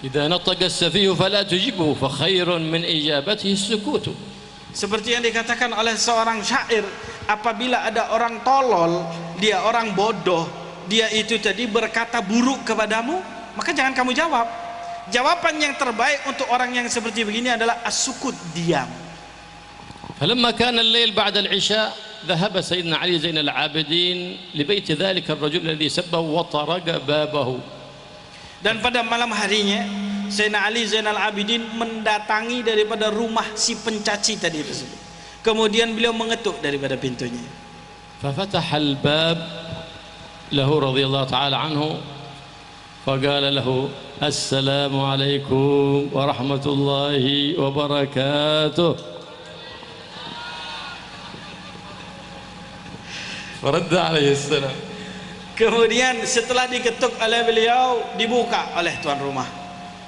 إذا نطق السفيه فلا تجبه فخير من إجابته السكوت. Seperti yang dikatakan oleh seorang syair, apabila ada orang tolol, dia orang bodoh, dia itu tadi berkata buruk kepadamu, maka jangan kamu jawab. Jawaban yang terbaik untuk orang yang seperti begini adalah as-sukut, diam. فلما كان الليل بعد العشاء ذهب سيدنا علي زين العابدين لبيت ذلك الرجل الذي سبه وطرق بابه. Dan pada malam harinya Sayyidina Ali Zainal Abidin mendatangi daripada rumah si pencaci tadi tersebut. Kemudian beliau mengetuk daripada pintunya. ففتح الباب له رضي الله تعالى عنه فقال له السلام عليكم ورحمة الله وبركاته. فرد عليه السلام. Kemudian setelah diketuk oleh beliau, dibuka oleh tuan rumah.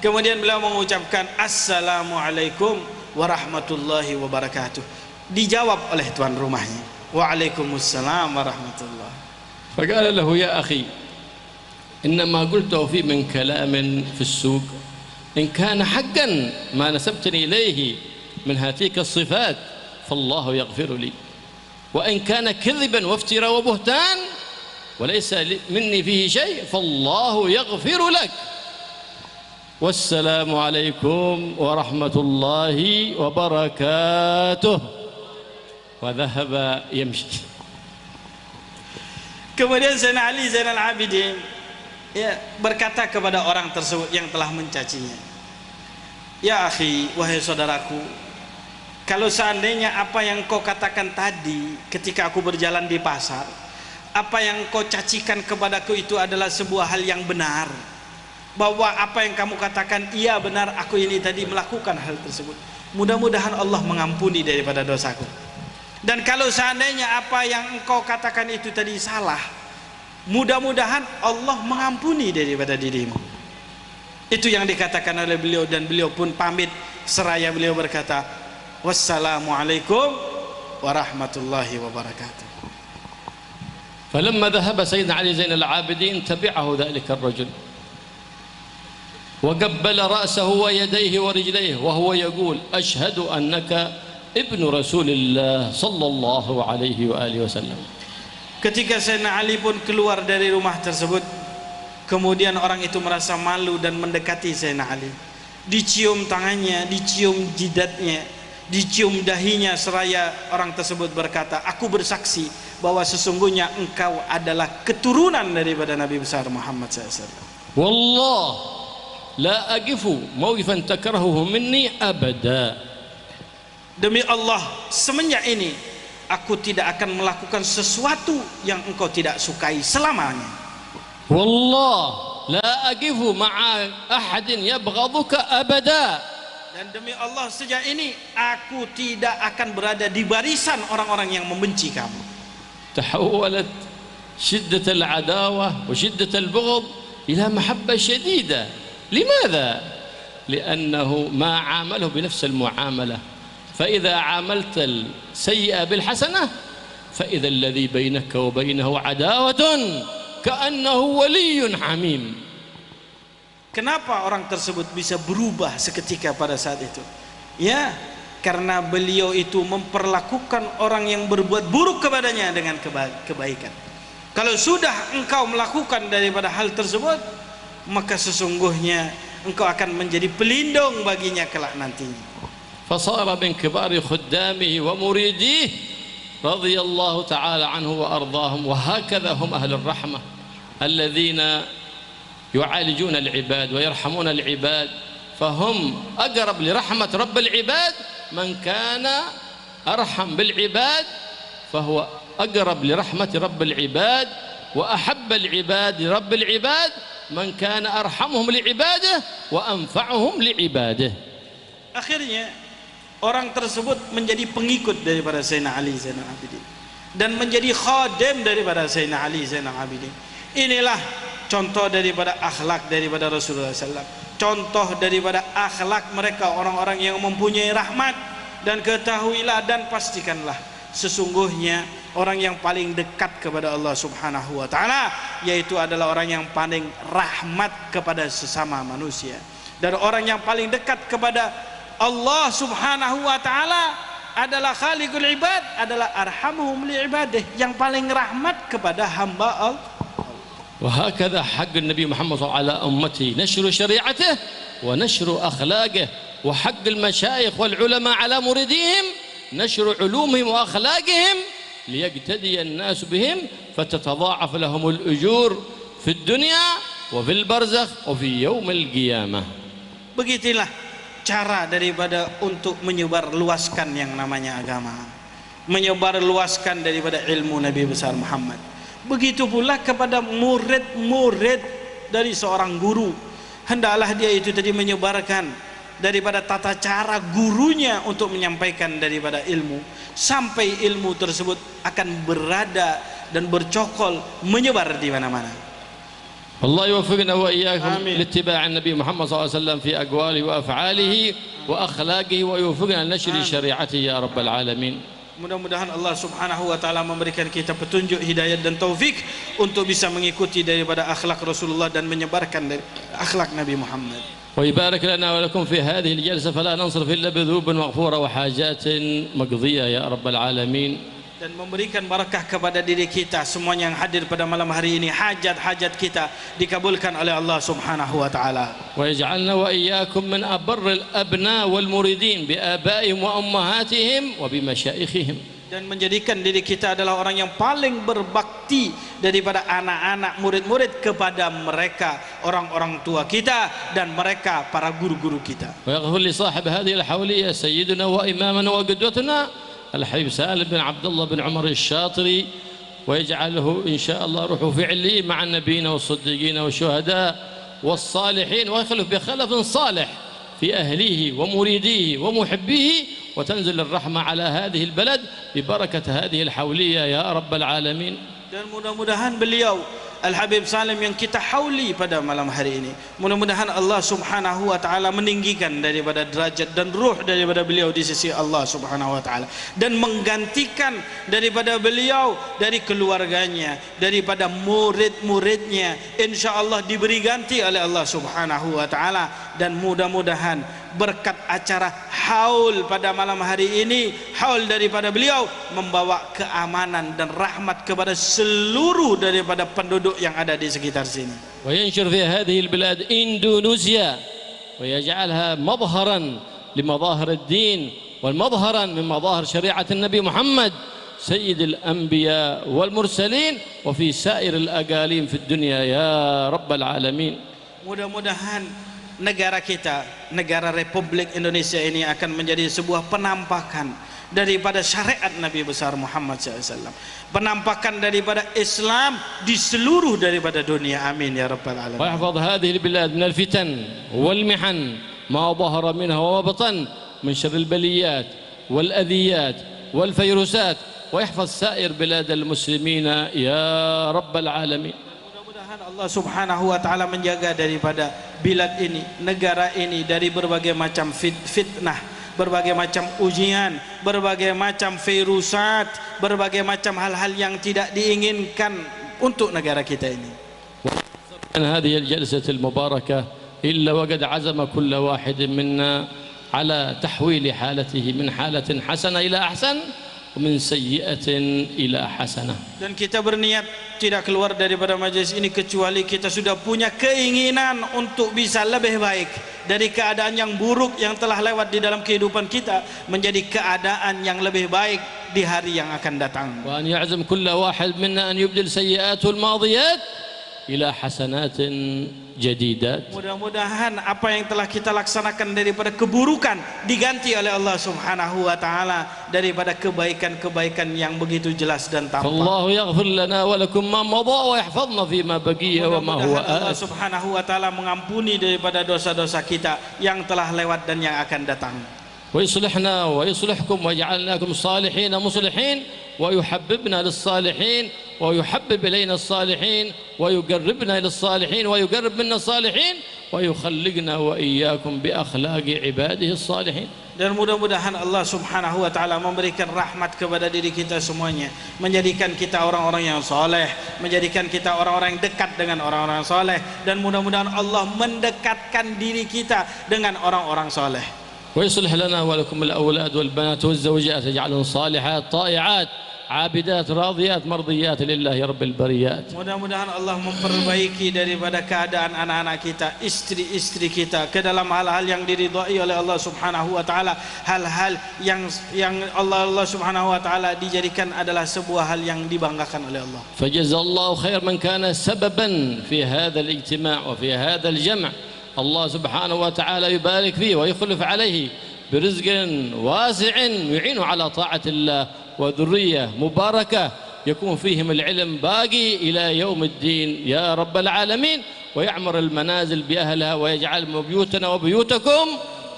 Kemudian beliau mengucapkan Assalamualaikum warahmatullahi wabarakatuh. Dijawab oleh tuan rumahnya, Waalaikumsalam warahmatullahi. فقال له يا أخي إنما قلته في من كلام في السوق إن كان حقا ما نسبتني إليه من هاتيك الصفات فالله يغفر لي، وإن كان كذبا وافتراء وبهتان وليس مني فيه شيء فالله يغفر لك. والسلام عليكم ورحمة الله وبركاته. وذهب يمشي. Kemudian Sayyidina Ali Zainal Abidin berkata kepada orang tersebut yang telah mencacinya, ya akhi, wahai saudaraku, kalau seandainya apa yang kau katakan tadi ketika aku berjalan di pasar, apa yang kau cacikan kepadaku itu adalah sebuah hal yang benar, bahwa apa yang kamu katakan iya benar, aku ini tadi melakukan hal tersebut, mudah-mudahan Allah mengampuni daripada dosaku. Dan kalau seandainya apa yang engkau katakan itu tadi salah, mudah-mudahan Allah mengampuni daripada dirimu. Itu yang dikatakan oleh beliau, dan beliau pun pamit seraya beliau berkata, wassalamualaikum warahmatullahi wabarakatuh. فلما ذهب سيدنا علي زين العابدين تبعه ذلك الرجل وقبل رأسه ويديه ورجليه وهو يقول أشهد أنك ابن رسول الله صلى الله عليه وآله وسلم. Ketika Sayyidina Ali pun keluar dari rumah tersebut, kemudian orang itu merasa malu dan mendekati Sayyidina Ali, dicium tangannya, dicium jidatnya, dicium dahinya, seraya orang tersebut berkata, aku bersaksi bahwa sesungguhnya engkau adalah keturunan daripada Nabi besar Muhammad SAW. والله لا أقف موقفا تكرهه مني أبدا. Demi Allah, semenjak ini aku tidak akan melakukan sesuatu yang engkau tidak sukai selamanya. والله لا أقف مع أحد يبغضك أبدا. Dan demi Allah, sejak ini aku tidak akan berada di barisan orang-orang yang membenci kamu. تحولت شدة العداوة وشدة البغض إلى محبة شديدة. لماذا؟ لأنه ما عامله بنفس المعاملة. فإذا عاملت السيئة بالحسنة فإذا الذي بينك وبينه عداوة كأنه ولي حميم. Kenapa orang tersebut bisa berubah seketika pada saat itu? Ya, karena beliau itu memperlakukan orang yang berbuat buruk kepadanya dengan kebaikan. Kalau sudah engkau melakukan daripada hal tersebut, maka sesungguhnya engkau akan menjadi pelindung baginya kelak nantinya. فصار من كبار خدامه ومريديه رضي الله تعالى عنه وأرضاهم. وهكذا هم أهل الرحمة الذين يعالجون العباد ويرحمون العباد، فهم أقرب لرحمة رب العباد. من كان أرحم بالعباد فهو أقرب لرحمة رب العباد وأحب العباد لرب العباد من كان أرحمهم لعباده وأنفعهم لعباده. Akhirnya orang tersebut menjadi pengikut daripada Sayyidina Ali Zainal Abidin dan menjadi khadim daripada Sayyidina Ali Zainal Abidin. Inilah contoh daripada akhlak daripada Rasulullah SAW, contoh daripada akhlak mereka orang-orang yang mempunyai rahmat. Dan ketahuilah dan pastikanlah, sesungguhnya orang yang paling dekat kepada Allah Subhanahu wa Ta'ala yaitu adalah orang yang paling rahmat kepada sesama manusia. Dan orang yang paling dekat kepada Allah Subhanahu wa Ta'ala adalah Khaliqul Ibad, adalah arhamuhum li ibadih, yang paling rahmat kepada hamba Allah. وهكذا حق النبي محمد صلى الله عليه وسلم على أمته نشر شريعته ونشر أخلاقه، وحق المشايخ والعلماء على مريديهم نشر علومهم وأخلاقهم ليقتدي الناس بهم فتتضاعف لهم الأجور في الدنيا وفي البرزخ وفي يوم القيامة. Begitulah cara daripada untuk menyebar luaskan yang namanya agama, menyebar luaskan daripada ilmu Nabi besar Muhammad. Begitu pula kepada murid-murid dari seorang guru, hendaklah dia itu tadi menyebarkan daripada tata cara gurunya untuk menyampaikan daripada ilmu, sampai ilmu tersebut akan berada dan bercokol menyebar di mana-mana. الله يوفقنا وإياكم لاتباع النبي محمد صلى الله عليه وسلم في أقواله وأفعاله وأخلاقه، ويوفقنا لنشر شريعته يا رب العالمين. Mudah-mudahan Allah Subhanahu wa taala memberikan kita petunjuk, hidayah dan taufik untuk bisa mengikuti daripada akhlak Rasulullah dan menyebarkan dari akhlak Nabi Muhammad. ويبارك لنا ولكم في هذه الجلسة فلا ننصرف إلا بذنوب مغفورة وحاجات مقضية يا رب العالمين. Dan memberikan barakah kepada diri kita semuanya yang hadir pada malam hari ini, hajat-hajat kita dikabulkan oleh Allah Subhanahu wa taala. ويجعلنا وإياكم من أبر الأبناء والمريدين بآبائهم وأمهاتهم وبمشايخهم. Dan menjadikan diri kita adalah orang yang paling berbakti daripada anak-anak, murid-murid kepada mereka, orang-orang tua kita dan mereka para guru-guru kita. ويغفر لصاحب هذه الحولية سيدنا وإمامنا وقدوتنا الحبيب سالم بن عبد الله بن عمر الشاطري ويجعله إن شاء الله روحه في عليين مع النبيين والصديقين والشهداء والصالحين ويخلف بخلف صالح في أهليه ومريديه ومحبيه وتنزل الرحمة على هذه البلد ببركة هذه الحولية يا رب العالمين. Dan mudah-mudahan beliau Al-Habib Salim yang kita hauli pada malam hari ini, mudah-mudahan Allah Subhanahu wa taala meninggikan daripada derajat dan ruh daripada beliau di sisi Allah Subhanahu wa taala dan menggantikan daripada beliau dari keluarganya, daripada murid-muridnya, insyaallah diberi ganti oleh Allah Subhanahu wa taala. Dan mudah-mudahan berkat acara haul pada malam hari ini, haul daripada beliau membawa keamanan dan rahmat kepada seluruh daripada penduduk yang ada di sekitar sini. وينشر في هذه البلاد إندونيسيا ويجعلها مظهرا لمظاهر الدين والمظهرا من مظاهر شريعة النبي محمد سيد الأنبياء والمرسلين وفي سائر الأقاليم في الدنيا يا رب العالمين. Mudah-mudahan negara kita, negara Republik Indonesia ini akan menjadi sebuah penampakan daripada syariat Nabi besar Muhammad SAW, penampakan daripada Islam di seluruh daripada dunia. Amin ya rabbal alamin. ويحفظ هذه البلاد من الفتن والمحن ما ظهر منها وما بطن من شر البليات والأذيات والفيروسات ويحفظ سائر بلاد المسلمين يا رب العالمين. Allah Subhanahu wa taala menjaga daripada bilad ini, negara ini dari berbagai macam fitnah, berbagai macam ujian, berbagai macam virusat, berbagai macam hal-hal yang tidak diinginkan untuk negara kita ini. هذه الجلسة المباركة إلا وقد عزم كل واحد منا على تحويل حالته من حالة حسنة إلى أحسن ومن سيئة إلى حسنة. Dan kita berniat tidak keluar daripada majlis ini kecuali kita sudah punya keinginan untuk bisa lebih baik dari keadaan yang buruk yang telah lewat di dalam kehidupan kita menjadi keadaan yang lebih baik di hari yang akan datang. وأن يعزم كل واحد منا أن يبدل سيئاته الماضيات إلى حسنات جديدات. Mudah-mudahan apa yang telah kita laksanakan daripada keburukan diganti oleh Allah Subhanahu wa taala daripada kebaikan-kebaikan yang begitu jelas dan tampak. الله يغفر لنا ولكم ما مضى ويحفظنا فيما بقي وما هو Allah آت. Subhanahu wa taala mengampuni daripada dosa-dosa kita yang telah lewat dan yang akan datang. ويصلحنا ويصلحكم ويجعلناكم صالحين مصلحين ويحببنا للصالحين ويحبب إلينا الصالحين ويقربنا إلى الصالحين ويقرب منا الصالحين ويخلقنا وإياكم بأخلاق عباده الصالحين. Dan mudah-mudahan Allah Subhanahu wa taala memberikan rahmat kepada diri kita semuanya, menjadikan kita orang-orang yang soleh, menjadikan kita orang-orang yang dekat dengan orang-orang soleh, dan mudah-mudahan Allah mendekatkan diri kita dengan orang-orang soleh. ويصلح لنا ولكم الأولاد والبنات والزوجات يجعلهم صالحات طائعات عابدات راضيات مرضيات لله رب البريات. Mudah-mudahan Allah memperbaiki daripada keadaan anak-anak kita, istri-istri kita ke dalam hal-hal yang diridhai oleh Allah Subhanahu wa taala, hal-hal yang Allah Subhanahu wa taala dijadikan adalah sebuah hal yang dibanggakan oleh Allah. فجزا الله خير من كان سببا في هذا الاجتماع وفي هذا الجمع. الله سبحانه وتعالى يبارك فيه ويخلف عليه برزق واسع يعين على طاعة الله وذرية مباركة يكون فيهم العلم باقي إلى يوم الدين يا رب العالمين ويعمر المنازل بأهلها ويجعل بيوتنا وبيوتكم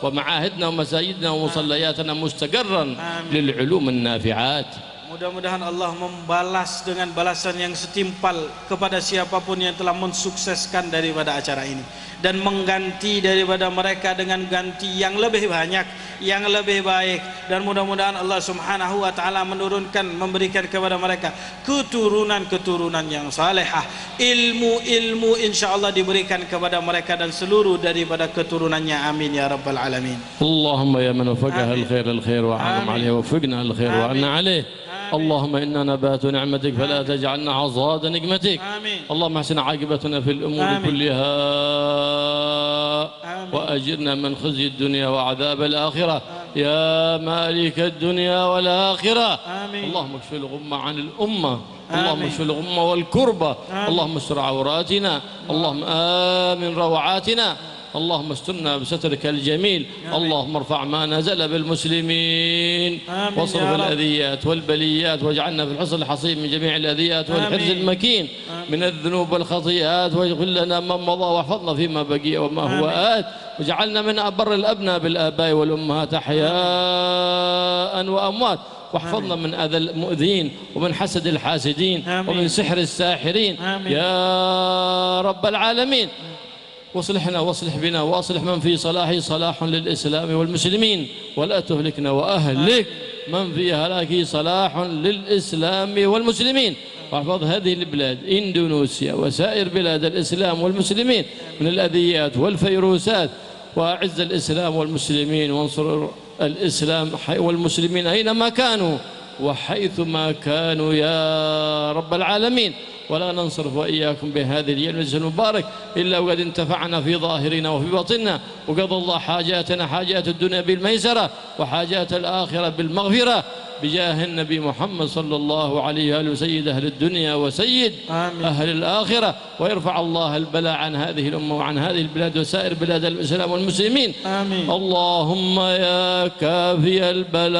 ومعاهدنا ومساجدنا ومصلياتنا مستقرا للعلوم النافعات. Mudah-mudahan Allah membalas dengan balasan yang setimpal kepada siapapun yang telah mensukseskan daripada acara ini, dan mengganti daripada mereka dengan ganti yang lebih banyak, yang lebih baik. Dan mudah-mudahan Allah Subhanahu wa taala memberikan kepada mereka keturunan-keturunan yang salehah, ilmu insyaallah diberikan kepada mereka dan seluruh daripada keturunannya. Amin ya rabbal alamin. Allahumma ya man wafaqaha al-khair wa 'azam 'alayhi wa waffiqna al-khair wa 'anna 'alayhi. اللهم إنا نبات نعمتك فلا تجعلنا عضاد نقمتك. اللهم احسن عاقبتنا في الأمور كلها وأجرنا من خزي الدنيا وعذاب الآخرة يا مالك الدنيا والآخرة. اللهم اكشف الغمة عن الأمة، اللهم اكشف الغمة والكربة، اللهم استر عوراتنا، اللهم آمن روعاتنا، اللهم استرنا بسترك الجميل. اللهم ارفع ما نزل بالمسلمين واصرف الأذيات والبليات، واجعلنا في الحصن الحصين من جميع الأذيات والحرز المكين من الذنوب والخطيئات، واغفر لنا ما مضى واحفظنا فيما بقي وما هو آت، واجعلنا من أبر الأبناء بالآباء والأمهات أحياء وأموات، واحفظنا من أذى المؤذين ومن حسد الحاسدين ومن سحر الساحرين يا رب العالمين. واصلحنا واصلح بنا واصلح من في صلاحه صلاح للإسلام والمسلمين، ولا تهلكنا وأهلك من في هلاكه صلاح للإسلام والمسلمين. واحفظ هذه البلاد إندونيسيا وسائر بلاد الإسلام والمسلمين من الأذيات والفيروسات، وأعز الإسلام والمسلمين، وانصر الإسلام والمسلمين أينما كانوا وحيثما كانوا يا رب العالمين. ولا ننصرف وإياكم بهذه المجلس المبارك إلا وقد انتفعنا في ظاهرنا وفي باطننا، وقضى الله حاجاتنا حاجات الدنيا بالميسرة وحاجات الآخرة بالمغفرة بجاه النبي محمد صلى الله عليه وآله سيد أهل الدنيا وسيد أهل الآخرة. ويرفع الله البلاء عن هذه الأمة وعن هذه البلاد وسائر بلاد الإسلام والمسلمين. اللهم يا كافي البلاء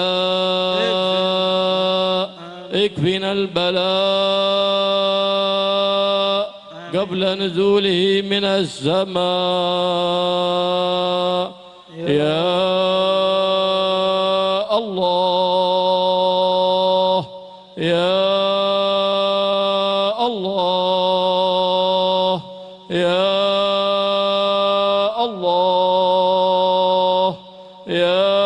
اكفنا البلاء قبل نزوله من السماء يا الله يا الله يا الله يا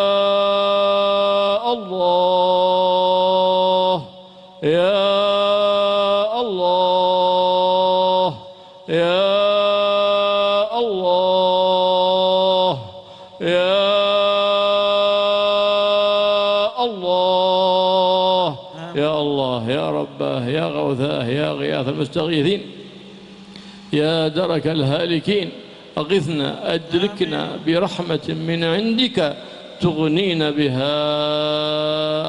الله يا الله يا الله يا الله يا الله يا رباه يا غوثاه يا غياث المستغيثين يا درك الهالكين أغثنا أدركنا برحمة من عندك تغنينا بها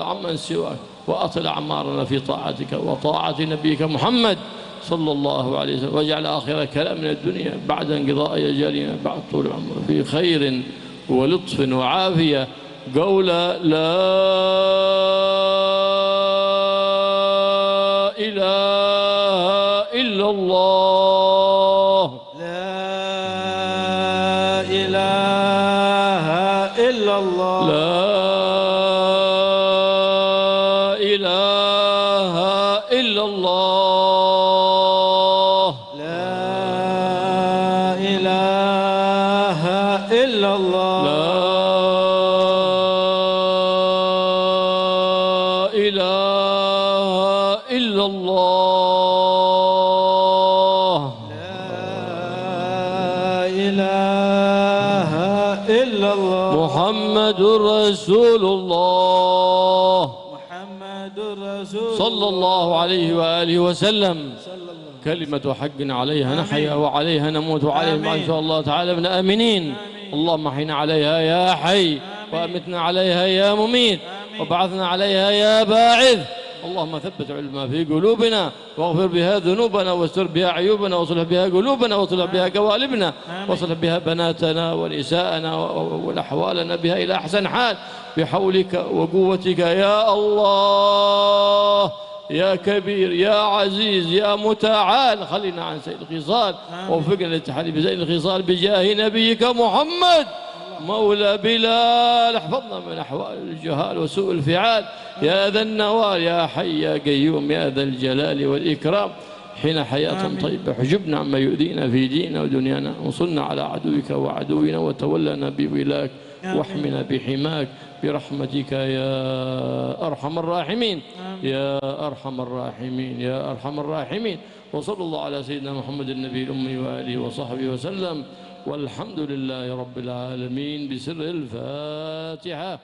عمن سواك، وأطل أعمارنا في طاعتك وطاعة نبيك محمد صلى الله عليه وسلم، واجعل آخر كلامنا الدنيا بعد انقضاء أجالنا بعد طول العمر في خير ولطف وعافية، قول لا إله إلا الله لا إله إلا الله لا إله إلا الله لا إله إلا الله لا إله إلا الله لا إله إلا الله محمد رسول الله محمد رسول صلى الله عليه وآله وسلم. كلمة حق عليها نحيا وعليها نموت وعليها إن شاء الله تعالى من آمنين. اللهم احينا عليها يا حي وأمتنا عليها يا مميت وبعثنا عليها يا باعث. اللهم ثبت علما في قلوبنا واغفر بها ذنوبنا واستر بها عيوبنا واصلح بها قلوبنا واصلح بها قوالبنا واصلح بها بناتنا ونساءنا والأحوالنا بها إلى أحسن حال بحولك وقوتك يا الله يا كبير يا عزيز يا متعال. خلينا عن سيد الخصال ووفقنا للتحلي بزين الخصال بجاه نبيك محمد مولى بلال احفظنا من أحوال الجهال وسوء الفعال يا ذا النوال يا حي يا قيوم يا ذا الجلال والإكرام حين حياة طيبة حجبنا عما يؤذينا في ديننا ودنيانا وانصرنا على عدوك وعدونا وتولنا بولاك واحمنا بحماك برحمتك يا أرحم الراحمين يا أرحم الراحمين يا أرحم الراحمين وصلى الله على سيدنا محمد النبي الأمي وآله وصحبه وسلم والحمد لله رب العالمين بسر الفاتحة.